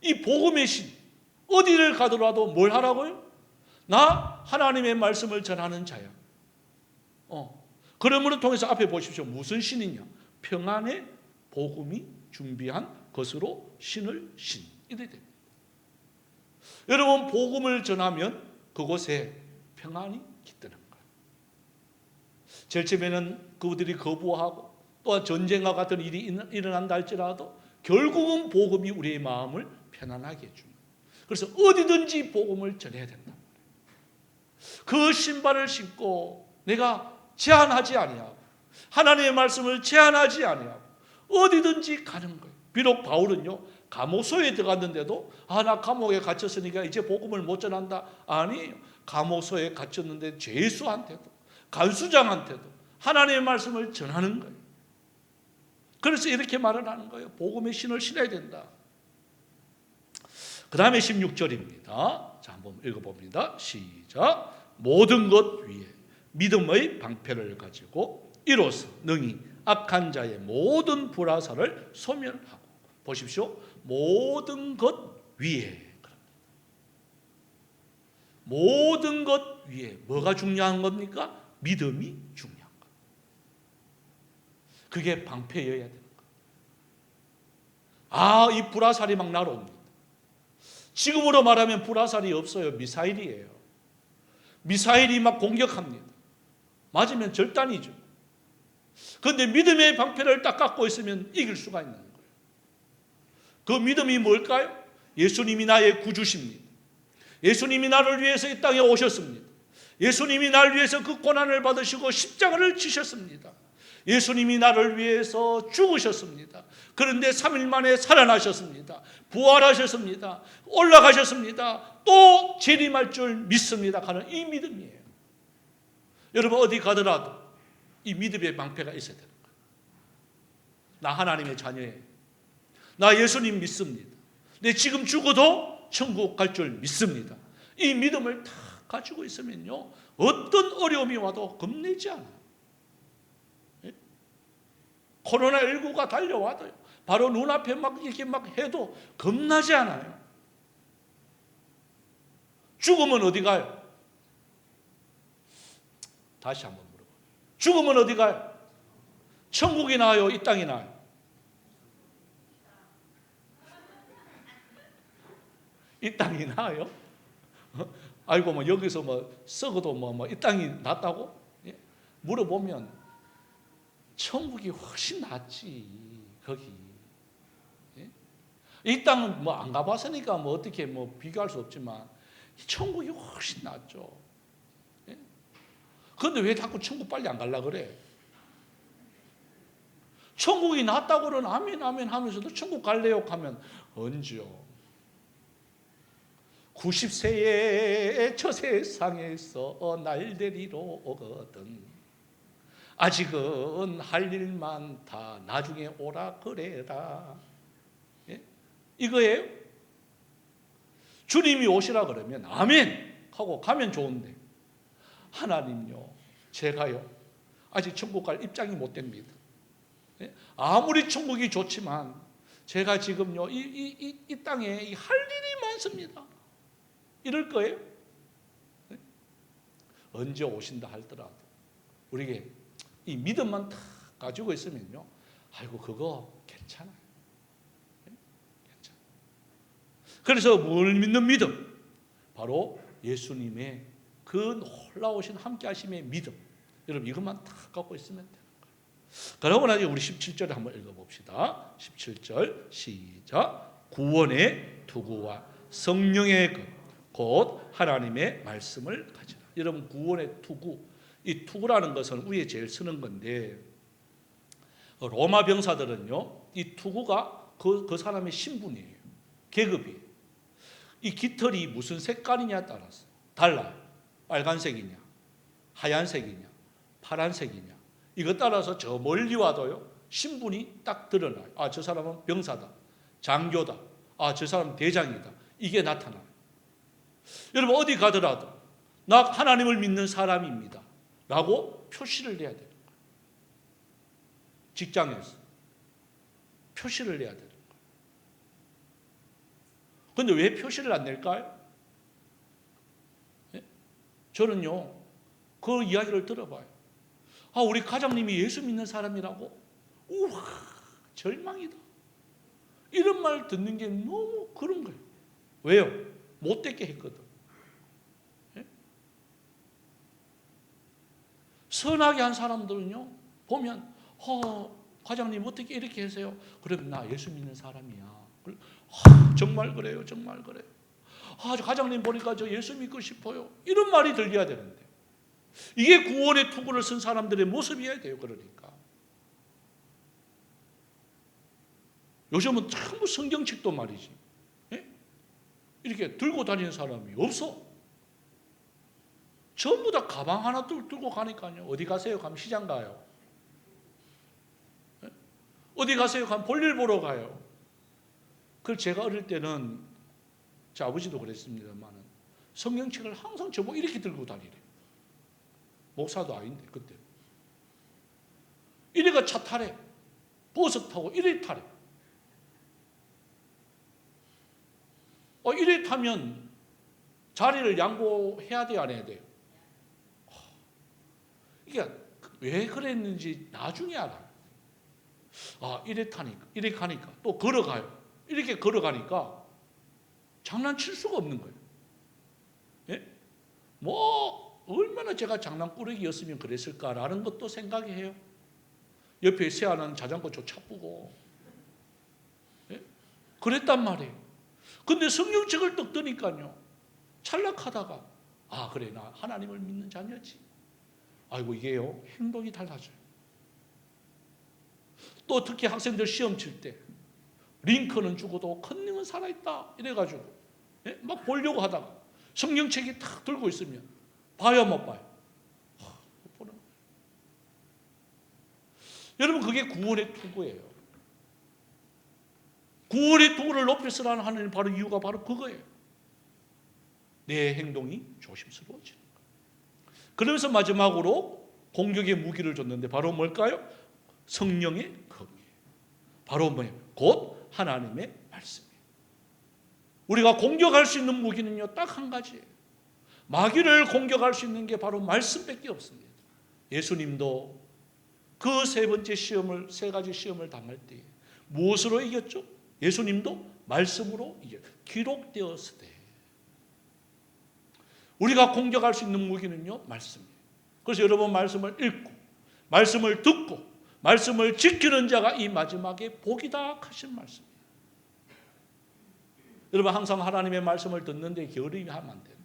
이 복음의 신, 어디를 가더라도 뭘 하라고요? 나 하나님의 말씀을 전하는 자야. 그러므로 통해서 앞에 보십시오. 무슨 신이냐? 평안의 복음이 준비한 것으로 신을 신. 이래 됩니다. 여러분, 복음을 전하면 그곳에 평안이 깃드는 거예요. 제일 처음에는 그들이 거부하고 또한 전쟁과 같은 일이 일어난다 할지라도 결국은 복음이 우리의 마음을 편안하게 해줍니다. 그래서 어디든지 복음을 전해야 된다. 그 신발을 신고 내가 제한하지 아니하고 하나님의 말씀을 제한하지 아니하고 어디든지 가는 거예요. 비록 바울은요, 감옥소에 들어갔는데도 나 감옥에 갇혔으니까 이제 복음을 못 전한다. 아니에요. 감옥소에 갇혔는데 죄수한테도 간수장한테도 하나님의 말씀을 전하는 거예요. 그래서 이렇게 말을 하는 거예요. 복음의 신을 신어야 된다. 그 다음에 16절입니다. 자, 한번 읽어봅니다. 시작. 모든 것 위에 믿음의 방패를 가지고 이로써 능히 악한 자의 모든 불화살을 소멸하고. 보십시오. 모든 것 위에. 모든 것 위에 뭐가 중요한 겁니까? 믿음이 중요한 것. 그게 방패여야 되는 것. 이 불화살이 막 날아옵니다. 지금으로 말하면 불화살이 없어요. 미사일이에요. 미사일이 막 공격합니다. 맞으면 절단이죠. 그런데 믿음의 방패를 딱 갖고 있으면 이길 수가 있는 거예요. 그 믿음이 뭘까요? 예수님이 나의 구주십니다. 예수님이 나를 위해서 이 땅에 오셨습니다. 예수님이 나를 위해서 그 고난을 받으시고 십자가를 지셨습니다. 예수님이 나를 위해서 죽으셨습니다. 그런데 3일 만에 살아나셨습니다. 부활하셨습니다. 올라가셨습니다. 또 재림할 줄 믿습니다. 하는 이 믿음이에요. 여러분 어디 가더라도 이 믿음의 방패가 있어야 되는 거예요. 나 하나님의 자녀예요. 나 예수님 믿습니다. 내 지금 죽어도 천국 갈 줄 믿습니다. 이 믿음을 다 가지고 있으면요, 어떤 어려움이 와도 겁내지 않아요. 코로나19가 달려와도요, 바로 눈앞에 막 이렇게 막 해도 겁나지 않아요. 죽으면 어디 가요? 다시 한번 물어봐요. 죽으면 어디 가요? 천국이 나아요? 이 땅이 나아요? 이 땅이 나아요? 아이고 뭐 여기서 뭐 썩어도 뭐 이 땅이 낫다고? 예? 물어보면 천국이 훨씬 낫지. 거기. 예? 이 땅은 뭐 안 가봤으니까 뭐 어떻게 뭐 비교할 수 없지만 천국이 훨씬 낫죠. 예? 그런데 왜 자꾸 천국 빨리 안 가려고 그래? 천국이 낫다고는 아멘 아멘 하면서도 천국 갈래요 하면 언제요? 90세에 저 세상에서 날 데리러 오거든. 아직은 할 일 많다. 나중에 오라 그래라. 예? 이거예요. 주님이 오시라 그러면 아멘 하고 가면 좋은데 하나님요, 제가요 아직 천국 갈 입장이 못 됩니다. 예? 아무리 천국이 좋지만 제가 지금요 이 땅에 할 일이 많습니다. 이럴 거예요? 네? 언제 오신다 할더라도 우리에게 이 믿음만 다 가지고 있으면요, 아이고 그거 괜찮아요. 네? 괜찮아요. 그래서 뭘 믿는 믿음? 바로 예수님의 그 놀라우신 함께 하심의 믿음. 여러분 이것만 다 갖고 있으면 돼요. 그러고 나서 우리 17절을 한번 읽어봅시다. 17절 시작. 구원의 투구와 성령의 것 곧 하나님의 말씀을 가지라. 여러분 구원의 투구, 이 투구라는 것은 위에 제일 쓰는 건데 로마 병사들은요 이 투구가 그 사람의 신분이에요. 계급이에요. 이 깃털이 무슨 색깔이냐에 따라서 달라요. 빨간색이냐 하얀색이냐 파란색이냐 이것 따라서 저 멀리 와도요 신분이 딱 드러나요. 저 사람은 병사다, 장교다, 저 사람은 대장이다, 이게 나타나요. 여러분 어디 가더라도 나 하나님을 믿는 사람입니다 라고 표시를 내야 돼요. 직장에서 표시를 내야 되는 거예요. 그런데 왜 표시를 안 낼까요? 예? 저는요 그 이야기를 들어봐요. 우리 가장님이 예수 믿는 사람이라고? 우와 절망이다. 이런 말 듣는 게 너무 그런 거예요. 왜요? 못되게 했거든. 예? 선하게 한 사람들은요 보면 과장님 어떻게 이렇게 하세요? 그러면 나 예수 믿는 사람이야. 정말 그래요, 정말 그래요. 과장님 보니까 저 예수 믿고 싶어요. 이런 말이 들려야 되는데 이게 구원의 투구를 쓴 사람들의 모습이어야 돼요. 그러니까 요즘은 전부 성경책도 말이지 이렇게 들고 다니는 사람이 없어. 전부 다 가방 하나 들고 가니까요. 어디 가세요? 가면 시장 가요. 어디 가세요? 가면 볼일 보러 가요. 그걸 제가 어릴 때는 제 아버지도 그랬습니다만 성경책을 항상 저보고 이렇게 들고 다니래. 목사도 아닌데 그때. 이래가 차 타래. 버스 타고 이래 타래. 이래 타면 자리를 양보해야 돼요, 안 해야 돼요? 이게 왜 그랬는지 나중에 알아요. 이래 타니까, 이래 가니까 또 걸어가요. 이렇게 걸어가니까 장난칠 수가 없는 거예요. 예? 뭐 얼마나 제가 장난꾸러기였으면 그랬을까라는 것도 생각이 해요. 옆에 세아는 자전거 쫓아보고 그랬단 말이에요. 근데 성경책을 딱 뜨니까요, 찰락하다가 아 그래 나 하나님을 믿는 자녀지. 아이고 이게요 행동이 달라져요. 또 특히 학생들 시험 칠 때 링컨은 죽어도 컨닝은 살아있다 이래가지고 막 보려고 하다가 성경책이 탁 들고 있으면 봐야 못 봐요. 못 보는 거예요. 여러분 그게 구원의 투구예요. 구원의 투구를 높여 쓰라는 하나님 바로 이유가 바로 그거예요. 내 행동이 조심스러워지는 거예요. 그러면서 마지막으로 공격의 무기를 줬는데 바로 뭘까요? 성령의 검이에요. 바로 뭐예요? 곧 하나님의 말씀이에요. 우리가 공격할 수 있는 무기는요 딱 한 가지예요. 마귀를 공격할 수 있는 게 바로 말씀밖에 없습니다. 예수님도 그 세 번째 시험을, 세 가지 시험을 당할 때 무엇으로 이겼죠? 예수님도 말씀으로 이겼죠. 기록되었으되. 우리가 공격할 수 있는 무기는요 말씀이에요. 그래서 여러분 말씀을 읽고 말씀을 듣고 말씀을 지키는 자가 이 마지막에 복이다 하신 말씀이에요. 여러분 항상 하나님의 말씀을 듣는데 게으름이 하면 안 돼요.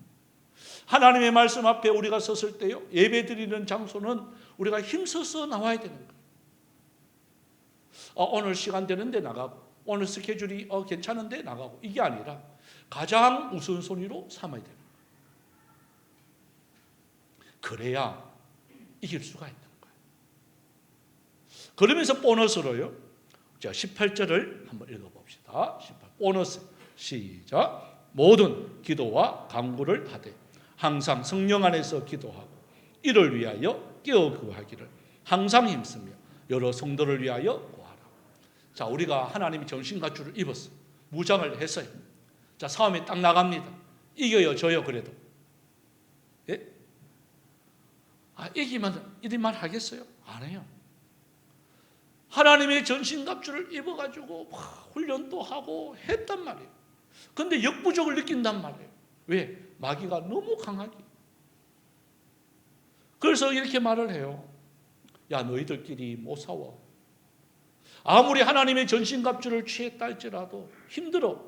하나님의 말씀 앞에 우리가 섰을 때요 예배 드리는 장소는 우리가 힘써서 나와야 되는 거예요. 오늘 시간 되는데 나가고 오늘 스케줄이 괜찮은데 나가고 이게 아니라 가장 우선순위로 삼아야 되는 거예요. 그래야 이길 수가 있는 거예요. 그러면서 보너스로요. 자, 18절을 한번 읽어봅시다. 18. 보너스 시작. 모든 기도와 간구를 하되 항상 성령 안에서 기도하고 이를 위하여 깨어 구하기를 항상 힘쓰며 여러 성도를 위하여 구하라. 자, 우리가 하나님이 전신갑주를 입었어. 무장을 했어요. 자, 싸움에 딱 나갑니다. 이겨요, 져요, 그래도. 예? 이기면 이런 말 하겠어요? 안 해요. 하나님의 전신갑주를 입어가지고 훈련도 하고 했단 말이에요. 근데 역부족을 느낀단 말이에요. 왜? 마귀가 너무 강하기. 그래서 이렇게 말을 해요. 야, 너희들끼리 못 싸워. 아무리 하나님의 전신갑주를 취했다 할지라도 힘들어.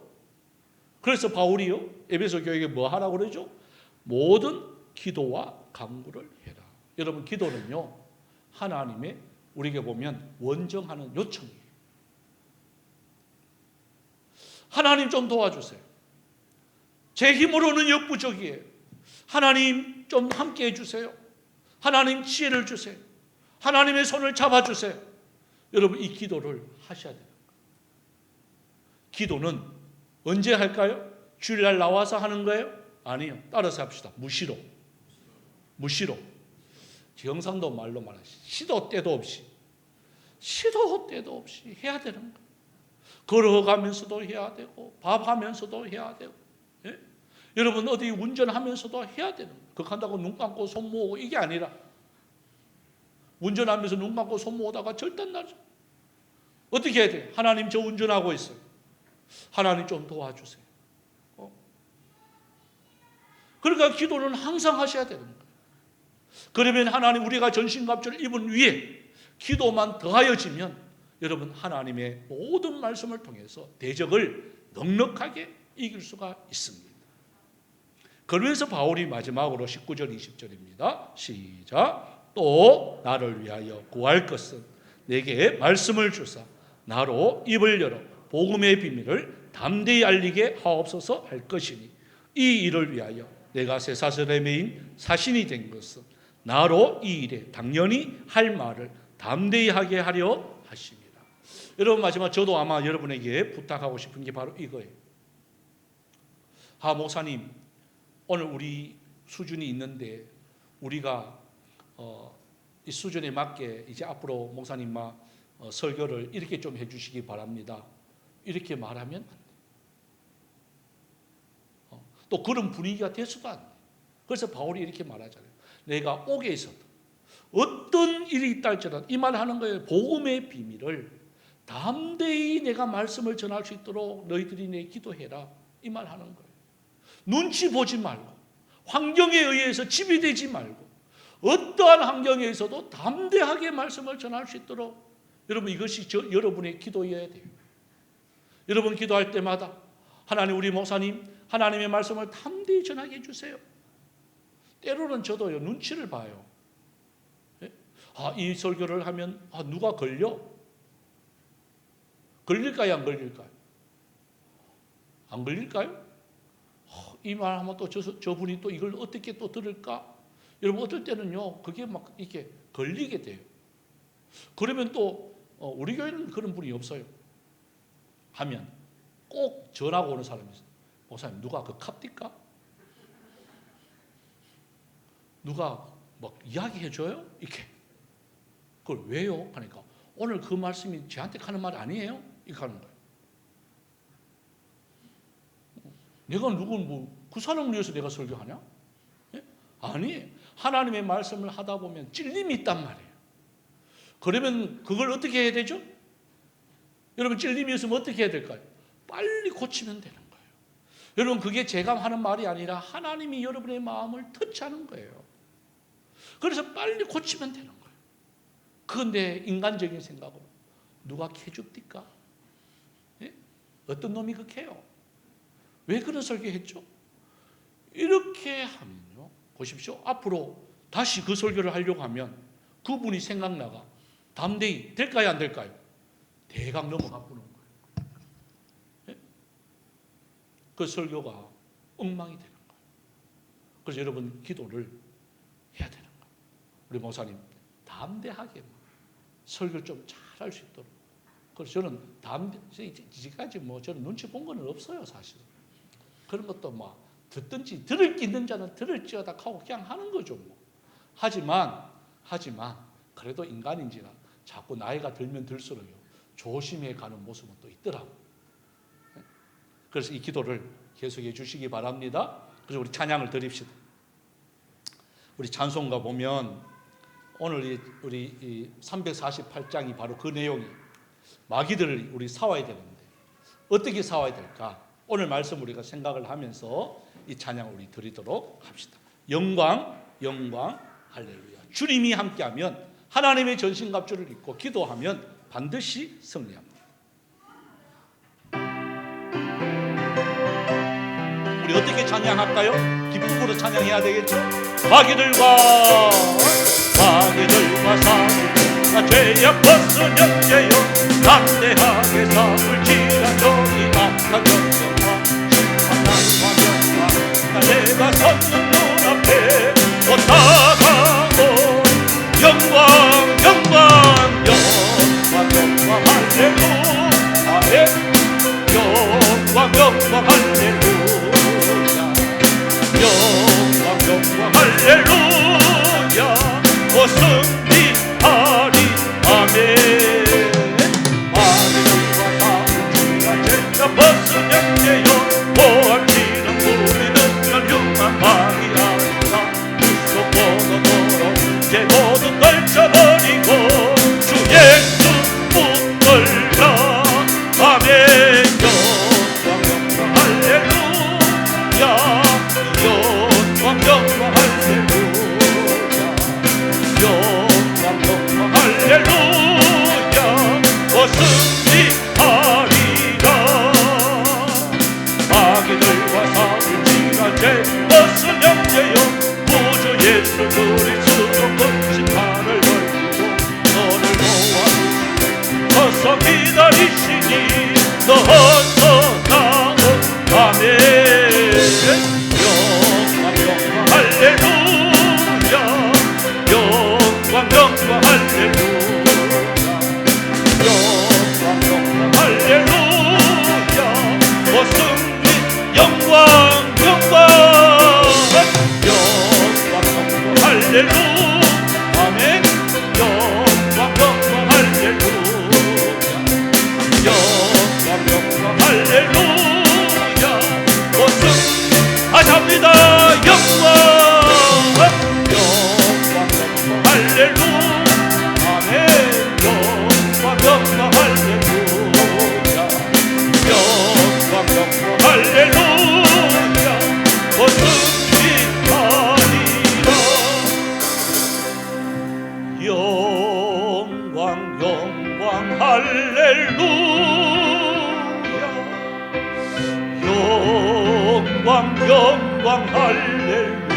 그래서 바울이요 에베소 교회에 뭐 하라고 그러죠? 모든 기도와 간구를 해라. 여러분 기도는요 하나님의 우리에게 보면 원정하는 요청이에요. 하나님 좀 도와주세요. 제 힘으로는 역부족이에요. 하나님 좀 함께 해주세요. 하나님 지혜를 주세요. 하나님의 손을 잡아주세요. 여러분 이 기도를 하셔야 돼요. 기도는 언제 할까요? 주일날 나와서 하는 거예요? 아니요. 따라서 합시다. 무시로. 무시로. 경상도 말로 말하시. 시도 때도 없이. 시도 때도 없이 해야 되는 거예요. 걸어가면서도 해야 되고 밥하면서도 해야 되고 예? 여러분 어디 운전하면서도 해야 되는 거예요. 그거 한다고 눈 감고 손 모으고 이게 아니라 운전하면서 눈 감고 손 모으다가 절단 나죠. 어떻게 해야 돼요? 하나님 저 운전하고 있어요. 하나님 좀 도와주세요. 그러니까 기도는 항상 하셔야 되는 거예요. 그러면 하나님 우리가 전신갑주를 입은 위에 기도만 더하여지면 여러분 하나님의 모든 말씀을 통해서 대적을 넉넉하게 이길 수가 있습니다. 그러면서 바울이 마지막으로 19절 20절입니다. 시작. 또 나를 위하여 구할 것은 내게 말씀을 주사 나로 입을 열어 복음의 비밀을 담대히 알리게 하옵소서 할 것이니 이 일을 위하여 내가 쇠사슬에 매인 사신이 된 것은 나로 이 일에 당연히 할 말을 담대히 하게 하려 하십니다. 여러분 마지막 저도 아마 여러분에게 부탁하고 싶은 게 바로 이거예요. 목사님 오늘 우리 수준이 있는데 우리가 이 수준에 맞게 이제 앞으로 목사님과 설교를 이렇게 좀 해주시기 바랍니다. 이렇게 말하면 안 돼. 또 그런 분위기가 돼서도 안 돼. 그래서 바울이 이렇게 말하잖아요. 내가 옥에 있어도 어떤 일이 있다 할지라도 이 말을 하는 거예요. 복음의 비밀을 담대히 내가 말씀을 전할 수 있도록 너희들이 내 기도해라, 이 말 하는 거예요. 눈치 보지 말고, 환경에 의해서 지배되지 말고, 어떠한 환경에서도 담대하게 말씀을 전할 수 있도록, 여러분, 이것이 여러분의 기도여야 돼요. 여러분 기도할 때마다 하나님, 우리 목사님 하나님의 말씀을 담대히 전하게 해주세요. 때로는 저도요, 눈치를 봐요. 이 설교를 하면 누가 걸릴까요? 안 걸릴까요? 안 걸릴까요? 이 말하면 또 저분이 또 이걸 어떻게 또 들을까? 여러분, 어떨 때는요, 그게 막 이렇게 걸리게 돼요. 그러면 또 우리 교회는 그런 분이 없어요. 하면 꼭 전화가 오는 사람이 있어요. 목사님, 누가 그 캅디까? 누가 막 이야기해줘요? 이렇게. 그걸 왜요? 하니까 오늘 그 말씀이 저한테 하는 말 아니에요? 이렇게 하는 거예요. 내가 그 사람을 위해서 내가 설교하냐? 예? 아니, 하나님의 말씀을 하다 보면 찔림이 있단 말이에요. 그러면 그걸 어떻게 해야 되죠? 여러분, 찔림이 있으면 어떻게 해야 될까요? 빨리 고치면 되는 거예요. 여러분, 그게 제가 하는 말이 아니라 하나님이 여러분의 마음을 터치하는 거예요. 그래서 빨리 고치면 되는 거예요. 그런데 인간적인 생각으로 누가 캐줍니까? 예? 어떤 놈이 그렇게 해요? 왜 그런 설교했죠? 이렇게 하면요, 보십시오. 앞으로 다시 그 설교를 하려고 하면 그분이 생각나가 담대히 될까요, 안 될까요? 대강 넘어가 보는 거예요. 예? 그 설교가 엉망이 되는 거예요. 그래서 여러분, 기도를 해야 되는 거예요. 우리 목사님, 담대하게 설교를 좀 잘할 수 있도록. 그래서 저는 이제까지 저는 눈치 본 건 없어요, 사실. 그런 것도 듣든지 들을 게 있는 자는 들을지어다 하고 그냥 하는 거죠. 하지만 그래도 인간인지라 자꾸 나이가 들면 들수록요, 조심해 가는 모습은 또 있더라고요. 그래서 이 기도를 계속해 주시기 바랍니다. 그래서 우리 찬양을 드립시다. 우리 찬송가 보면 오늘 우리 348장이 바로 그 내용이, 마귀들을 우리 싸워야 되는데 어떻게 싸워야 될까? 오늘 말씀 우리가 생각을 하면서 이 찬양을 우리 드리도록 합시다. 영광, 영광, 할렐루야. 주님이 함께하면, 하나님의 전신갑주를 입고 기도하면 반드시 승리합니다. 우리 어떻게 찬양할까요? 기쁨으로 찬양해야 되겠죠? 마귀들과 싸우자, 죄악 벗은 형제여, 담대하게 싸울지라. 너희 악한 영광과 심판한 화면과 내가 섰는 눈앞에 곧 다가온 영광, 영광, 영광, 영광, 할렐루야. 영광, 영광, 할렐루야. 영광, 영광, 할렐루야. 승리하리. 아멘. 마귀들과 싸우자, 죄악 벗은 형제여, 보았지는 우리는 멸흉한 마귀라니라. 구속보도록 이제 모두 떨쳐버리고 주의 뜻 붙들라. 아멘. 영광, 영광, 할렐루야. 영광, 영광, 할렐루야. 영광, 영광, 할렐루야. 승리하리라. 마귀들과 싸울지라. 죄 벗은 형제여, 구주 예수 그리스도 그 심판을 걸고 너를 모아주시고 서서 기다리시니 너 어서 나오. 아멘. 영광, 영광, 할렐루야. 영광, 영광, 할렐루야. 영광, 영광, 할렐루야. 승리, 영광, 영광, 영광, 영광, 할렐루야. 아멘. 영광, 영광, 할렐루야. 영광, 영광, 할렐루야. 영광 영광 할렐루야.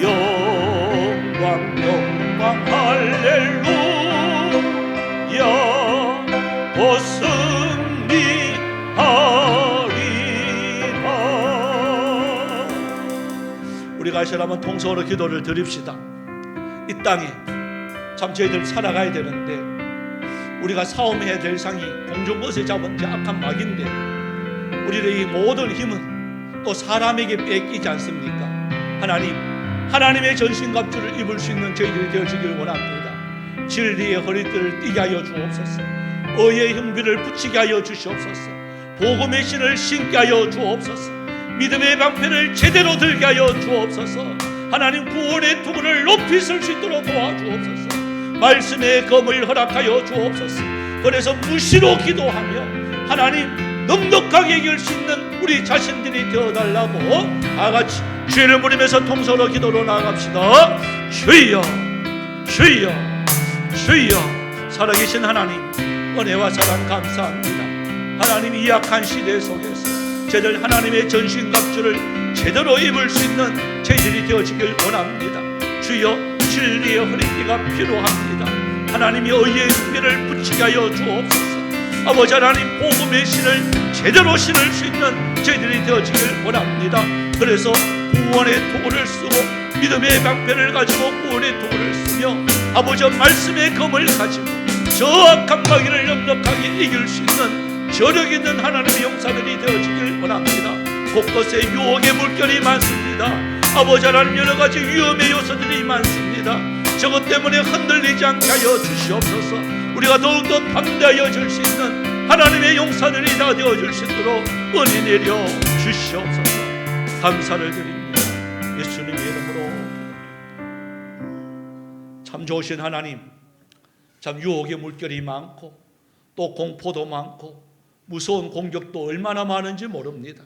영광 영광 할렐루야. 곧 승리하리라. 우리가 다시 한번 통성으로 기도를 드립시다. 이 땅에 참 저희들 살아가야 되는데 우리가 싸움해야 될 상이 공중것에 잡은 자 악한 마귀인데 우리의 이 모든 힘은 또 사람에게 뺏기지 않습니까? 하나님의 전신갑주를 입을 수 있는 저희들이 되어지길 원합니다. 진리의 허리띠를 띠게 하여 주옵소서. 의의 흉비를 붙이게 하여 주시옵소서. 복음의 신을 신게 하여 주옵소서. 믿음의 방패를 제대로 들게 하여 주옵소서. 하나님 구원의 투구를 높이 쓸 수 있도록 도와주옵소서. 말씀의 검을 허락하여 주옵소서. 그래서 무시로 기도하며 하나님 넉넉하게 이길 수 있는 우리 자신들이 되어달라고 다같이 주의를 부리면서 통성으로 기도로 나아갑시다. 주여 주여 주여. 살아계신 하나님 은혜와 사랑 감사합니다. 하나님 이 약한 시대 속에서 저희들 하나님의 전신갑주를 제대로 입을 수 있는 저희들이 되어지길 원합니다. 주여 진리의 허리띠가 필요합니다. 하나님이 의의 흉배를 붙이게 하여 주옵소서. 아버지 하나님 복음의 신을 제대로 신을 수 있는 저희들이 되어지길 원합니다. 그래서 구원의 도구를 쓰고 믿음의 방패를 가지고 구원의 도구를 쓰며 아버지 말씀의 검을 가지고 저 악한 마귀를 넉넉하게 이길 수 있는 저력 있는 하나님의 용사들이 되어지길 원합니다. 곳곳에 유혹의 물결이 많습니다. 아버지 하나님 여러 가지 위험의 요소들이 많습니다. 저것 때문에 흔들리지 않게 하여 주시옵소서. 우리가 더욱더 담대하여 줄 수 있는 하나님의 용사들이 다 되어줄 수 있도록 은혜 내려 주시옵소서. 감사를 드립니다. 예수님의 이름으로. 참 좋으신 하나님, 참 유혹의 물결이 많고 또 공포도 많고 무서운 공격도 얼마나 많은지 모릅니다.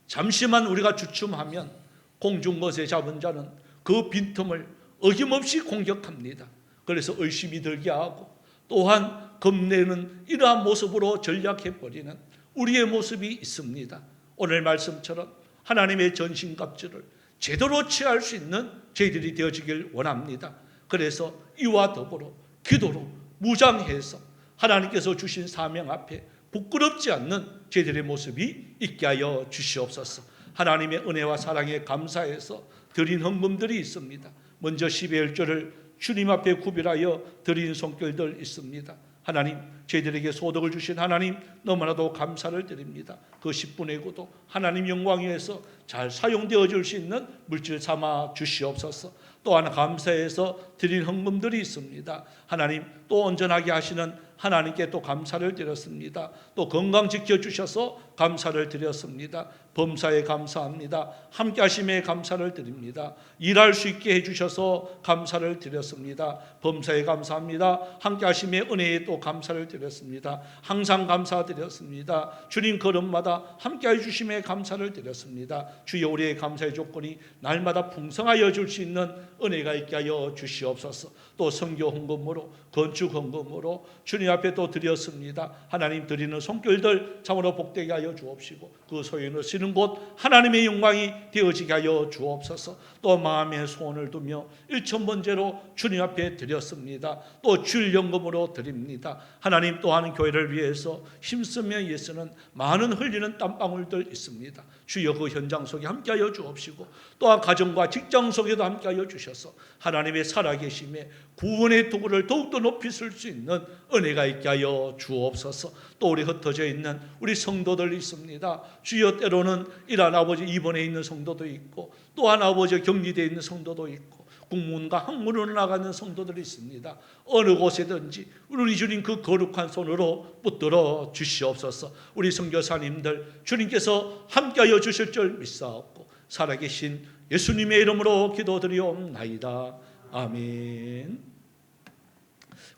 잠시만 우리가 주춤하면 공중것에 잡은 자는 그 빈틈을 어김없이 공격합니다. 그래서 의심이 들게 하고 또한 겁내는 이러한 모습으로 전략해버리는 우리의 모습이 있습니다. 오늘 말씀처럼 하나님의 전신갑주를 제대로 취할 수 있는 저희들이 되어지길 원합니다. 그래서 이와 더불어 기도로 무장해서 하나님께서 주신 사명 앞에 부끄럽지 않는 저희들의 모습이 있게 하여 주시옵소서. 하나님의 은혜와 사랑에 감사해서 드린 헌금들이 있습니다. 먼저 12월 1조를 주님 앞에 구별하여 드린 손길들 있습니다. 하나님, 저희들에게 소득을 주신 하나님 너무나도 감사를 드립니다. 그 10분의 9도 하나님 영광 위해서 잘 사용되어 줄 수 있는 물질 삼아 주시옵소서. 또한 감사해서 드린 헌금들이 있습니다. 하나님 또 온전하게 하시는 하나님께 또 감사를 드렸습니다. 또 건강 지켜주셔서 감사를 드렸습니다. 범사에 감사합니다. 함께 하심에 감사를 드립니다. 일할 수 있게 해주셔서 감사를 드렸습니다. 범사에 감사합니다. 함께 하심에 은혜에 또 감사를 드렸습니다. 항상 감사드렸습니다. 주님 걸음마다 함께 해주심에 감사를 드렸습니다. 주여 우리의 감사의 조건이 날마다 풍성하여 줄 수 있는 은혜가 있게 하여 주시옵소서. 또 선교 헌금으로 건축 헌금으로 주님 앞에 또 드렸습니다. 하나님 드리는 손길들 참으로 복되게 하여 주옵시고 그 소유 넣으시는 곳 하나님의 영광이 되어지게 하여 주옵소서. 또 마음의 소원을 두며 일천번제로 주님 앞에 드렸습니다. 또 주일연금으로 드립니다. 하나님 또한 교회를 위해서 힘쓰며 애쓰는 많은 흘리는 땀방울들 있습니다. 주여 그 현장 속에 함께하여 주옵시고 또한 가정과 직장 속에도 함께하여 주셔서 하나님의 살아계심에 구원의 도구를 더욱더 높이 쓸 수 있는 은혜가 있게 하여 주옵소서. 또 우리 흩어져 있는 우리 성도들 있습니다. 주여 때로는 이란 아버지 입원해 있는 성도도 있고 또한 아버지 격리되어 있는 성도도 있고 국문과 학문으로 나가는 성도들이 있습니다. 어느 곳에든지 우리 주님 그 거룩한 손으로 붙들어 주시옵소서. 우리 선교사님들 주님께서 함께하여 주실 줄 믿사옵고 살아계신 예수님의 이름으로 기도드리옵나이다. 아멘.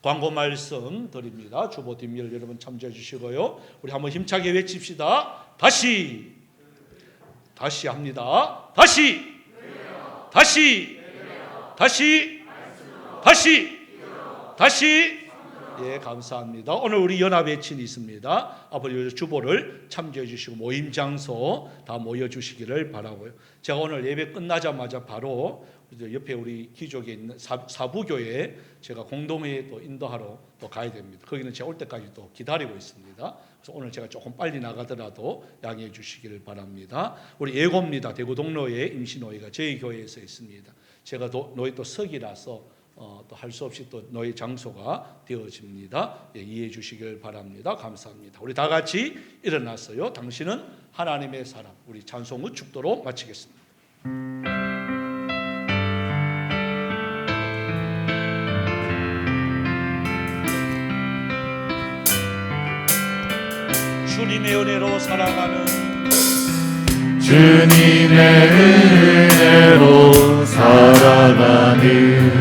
광고 말씀 드립니다. 주보 뒷면 여러분 참조해 주시고요. 우리 한번 힘차게 외칩시다. 다시 합니다. 다시 예, 감사합니다. 오늘 우리 연합 외친이 있습니다. 앞으로 주보를 참조해 주시고 모임 장소 다 모여 주시기를 바라고요. 제가 오늘 예배 끝나자마자 바로 옆에 우리 기족에 있는 사부교회에 제가 공동회에 또 인도하러 또 가야 됩니다. 거기는 제가 올 때까지 또 기다리고 있습니다. 그래서 오늘 제가 조금 빨리 나가더라도 양해해 주시기를 바랍니다. 우리 예고입니다. 대구 동로에 임시노예가 저희 교회에서 있습니다. 제가 노예 또 석이라서 또 할 수 없이 또 노예 장소가 되어집니다. 예, 이해해 주시길 바랍니다. 감사합니다. 우리 다 같이 일어났어요. 당신은 하나님의 사람. 우리 찬송 후 축도로 마치겠습니다. 주님의 은혜로 살아가는 주님의 은혜로 살아가는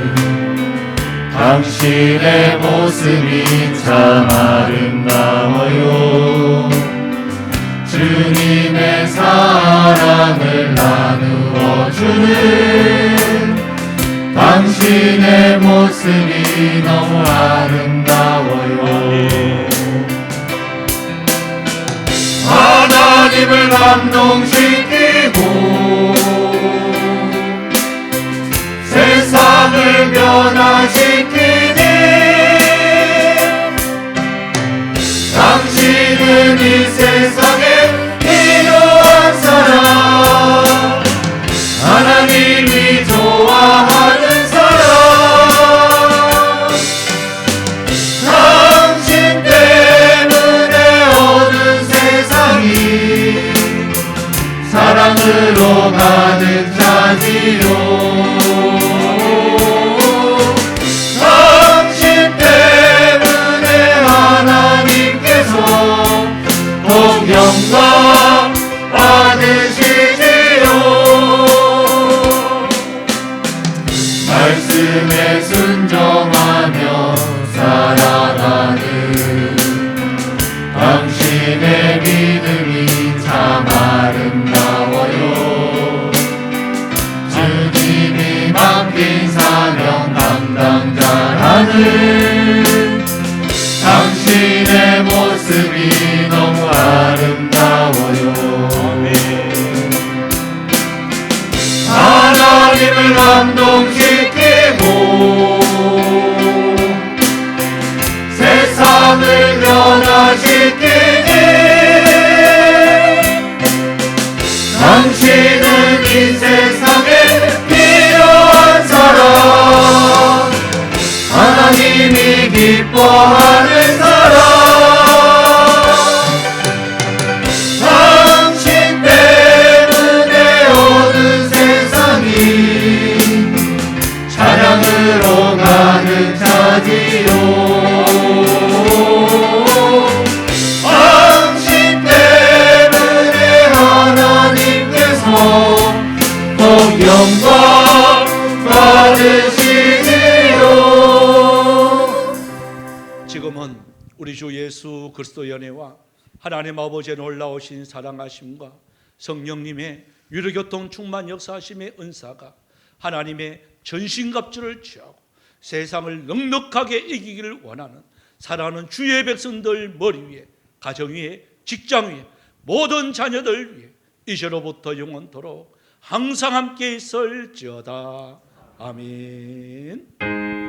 당신의 모습이 참 아름다워요. 주님의 사랑을 나누어 주는 당신의 모습이 너무 아름다워요. 하나님을 감동시키고 세상을 변화시키니 당신은 이 세상에 필요한 사람, 하나님이 좋아하는 사람, 당신 때문에 오는 세상이 사랑으로 가득 차지요. 당신 때문에 하나님께서 복 영광 받으시지요. 말씀에 순종하며 살아가는 당신의 믿음이 참 아름다워요. 주님이 맡긴 사명 감당자라는 당신의 모습이 너무 아름다워요. 하나님을 감동시키고 세상을 변화시키니 당신은 이 세상에 필요한 사람, 하나님이 기뻐하는 사람, 당신 때문에 오는 세상이 찬양으로 가득 차지요. 당신 때문에 하나님께서 복 영광 받으시지요. 지금은 우리 주 예수 그리스도의 은혜와 하나님 아버지의 놀라우신 사랑하심과 성령님의 위로교통 충만 역사하심의 은사가 하나님의 전신갑주를 취하고 세상을 넉넉하게 이기기를 원하는 사랑하는 주의 백성들 머리 위에, 가정 위에, 직장 위에, 모든 자녀들 위해 이제로부터 영원토록 항상 함께 있을지어다. 아멘.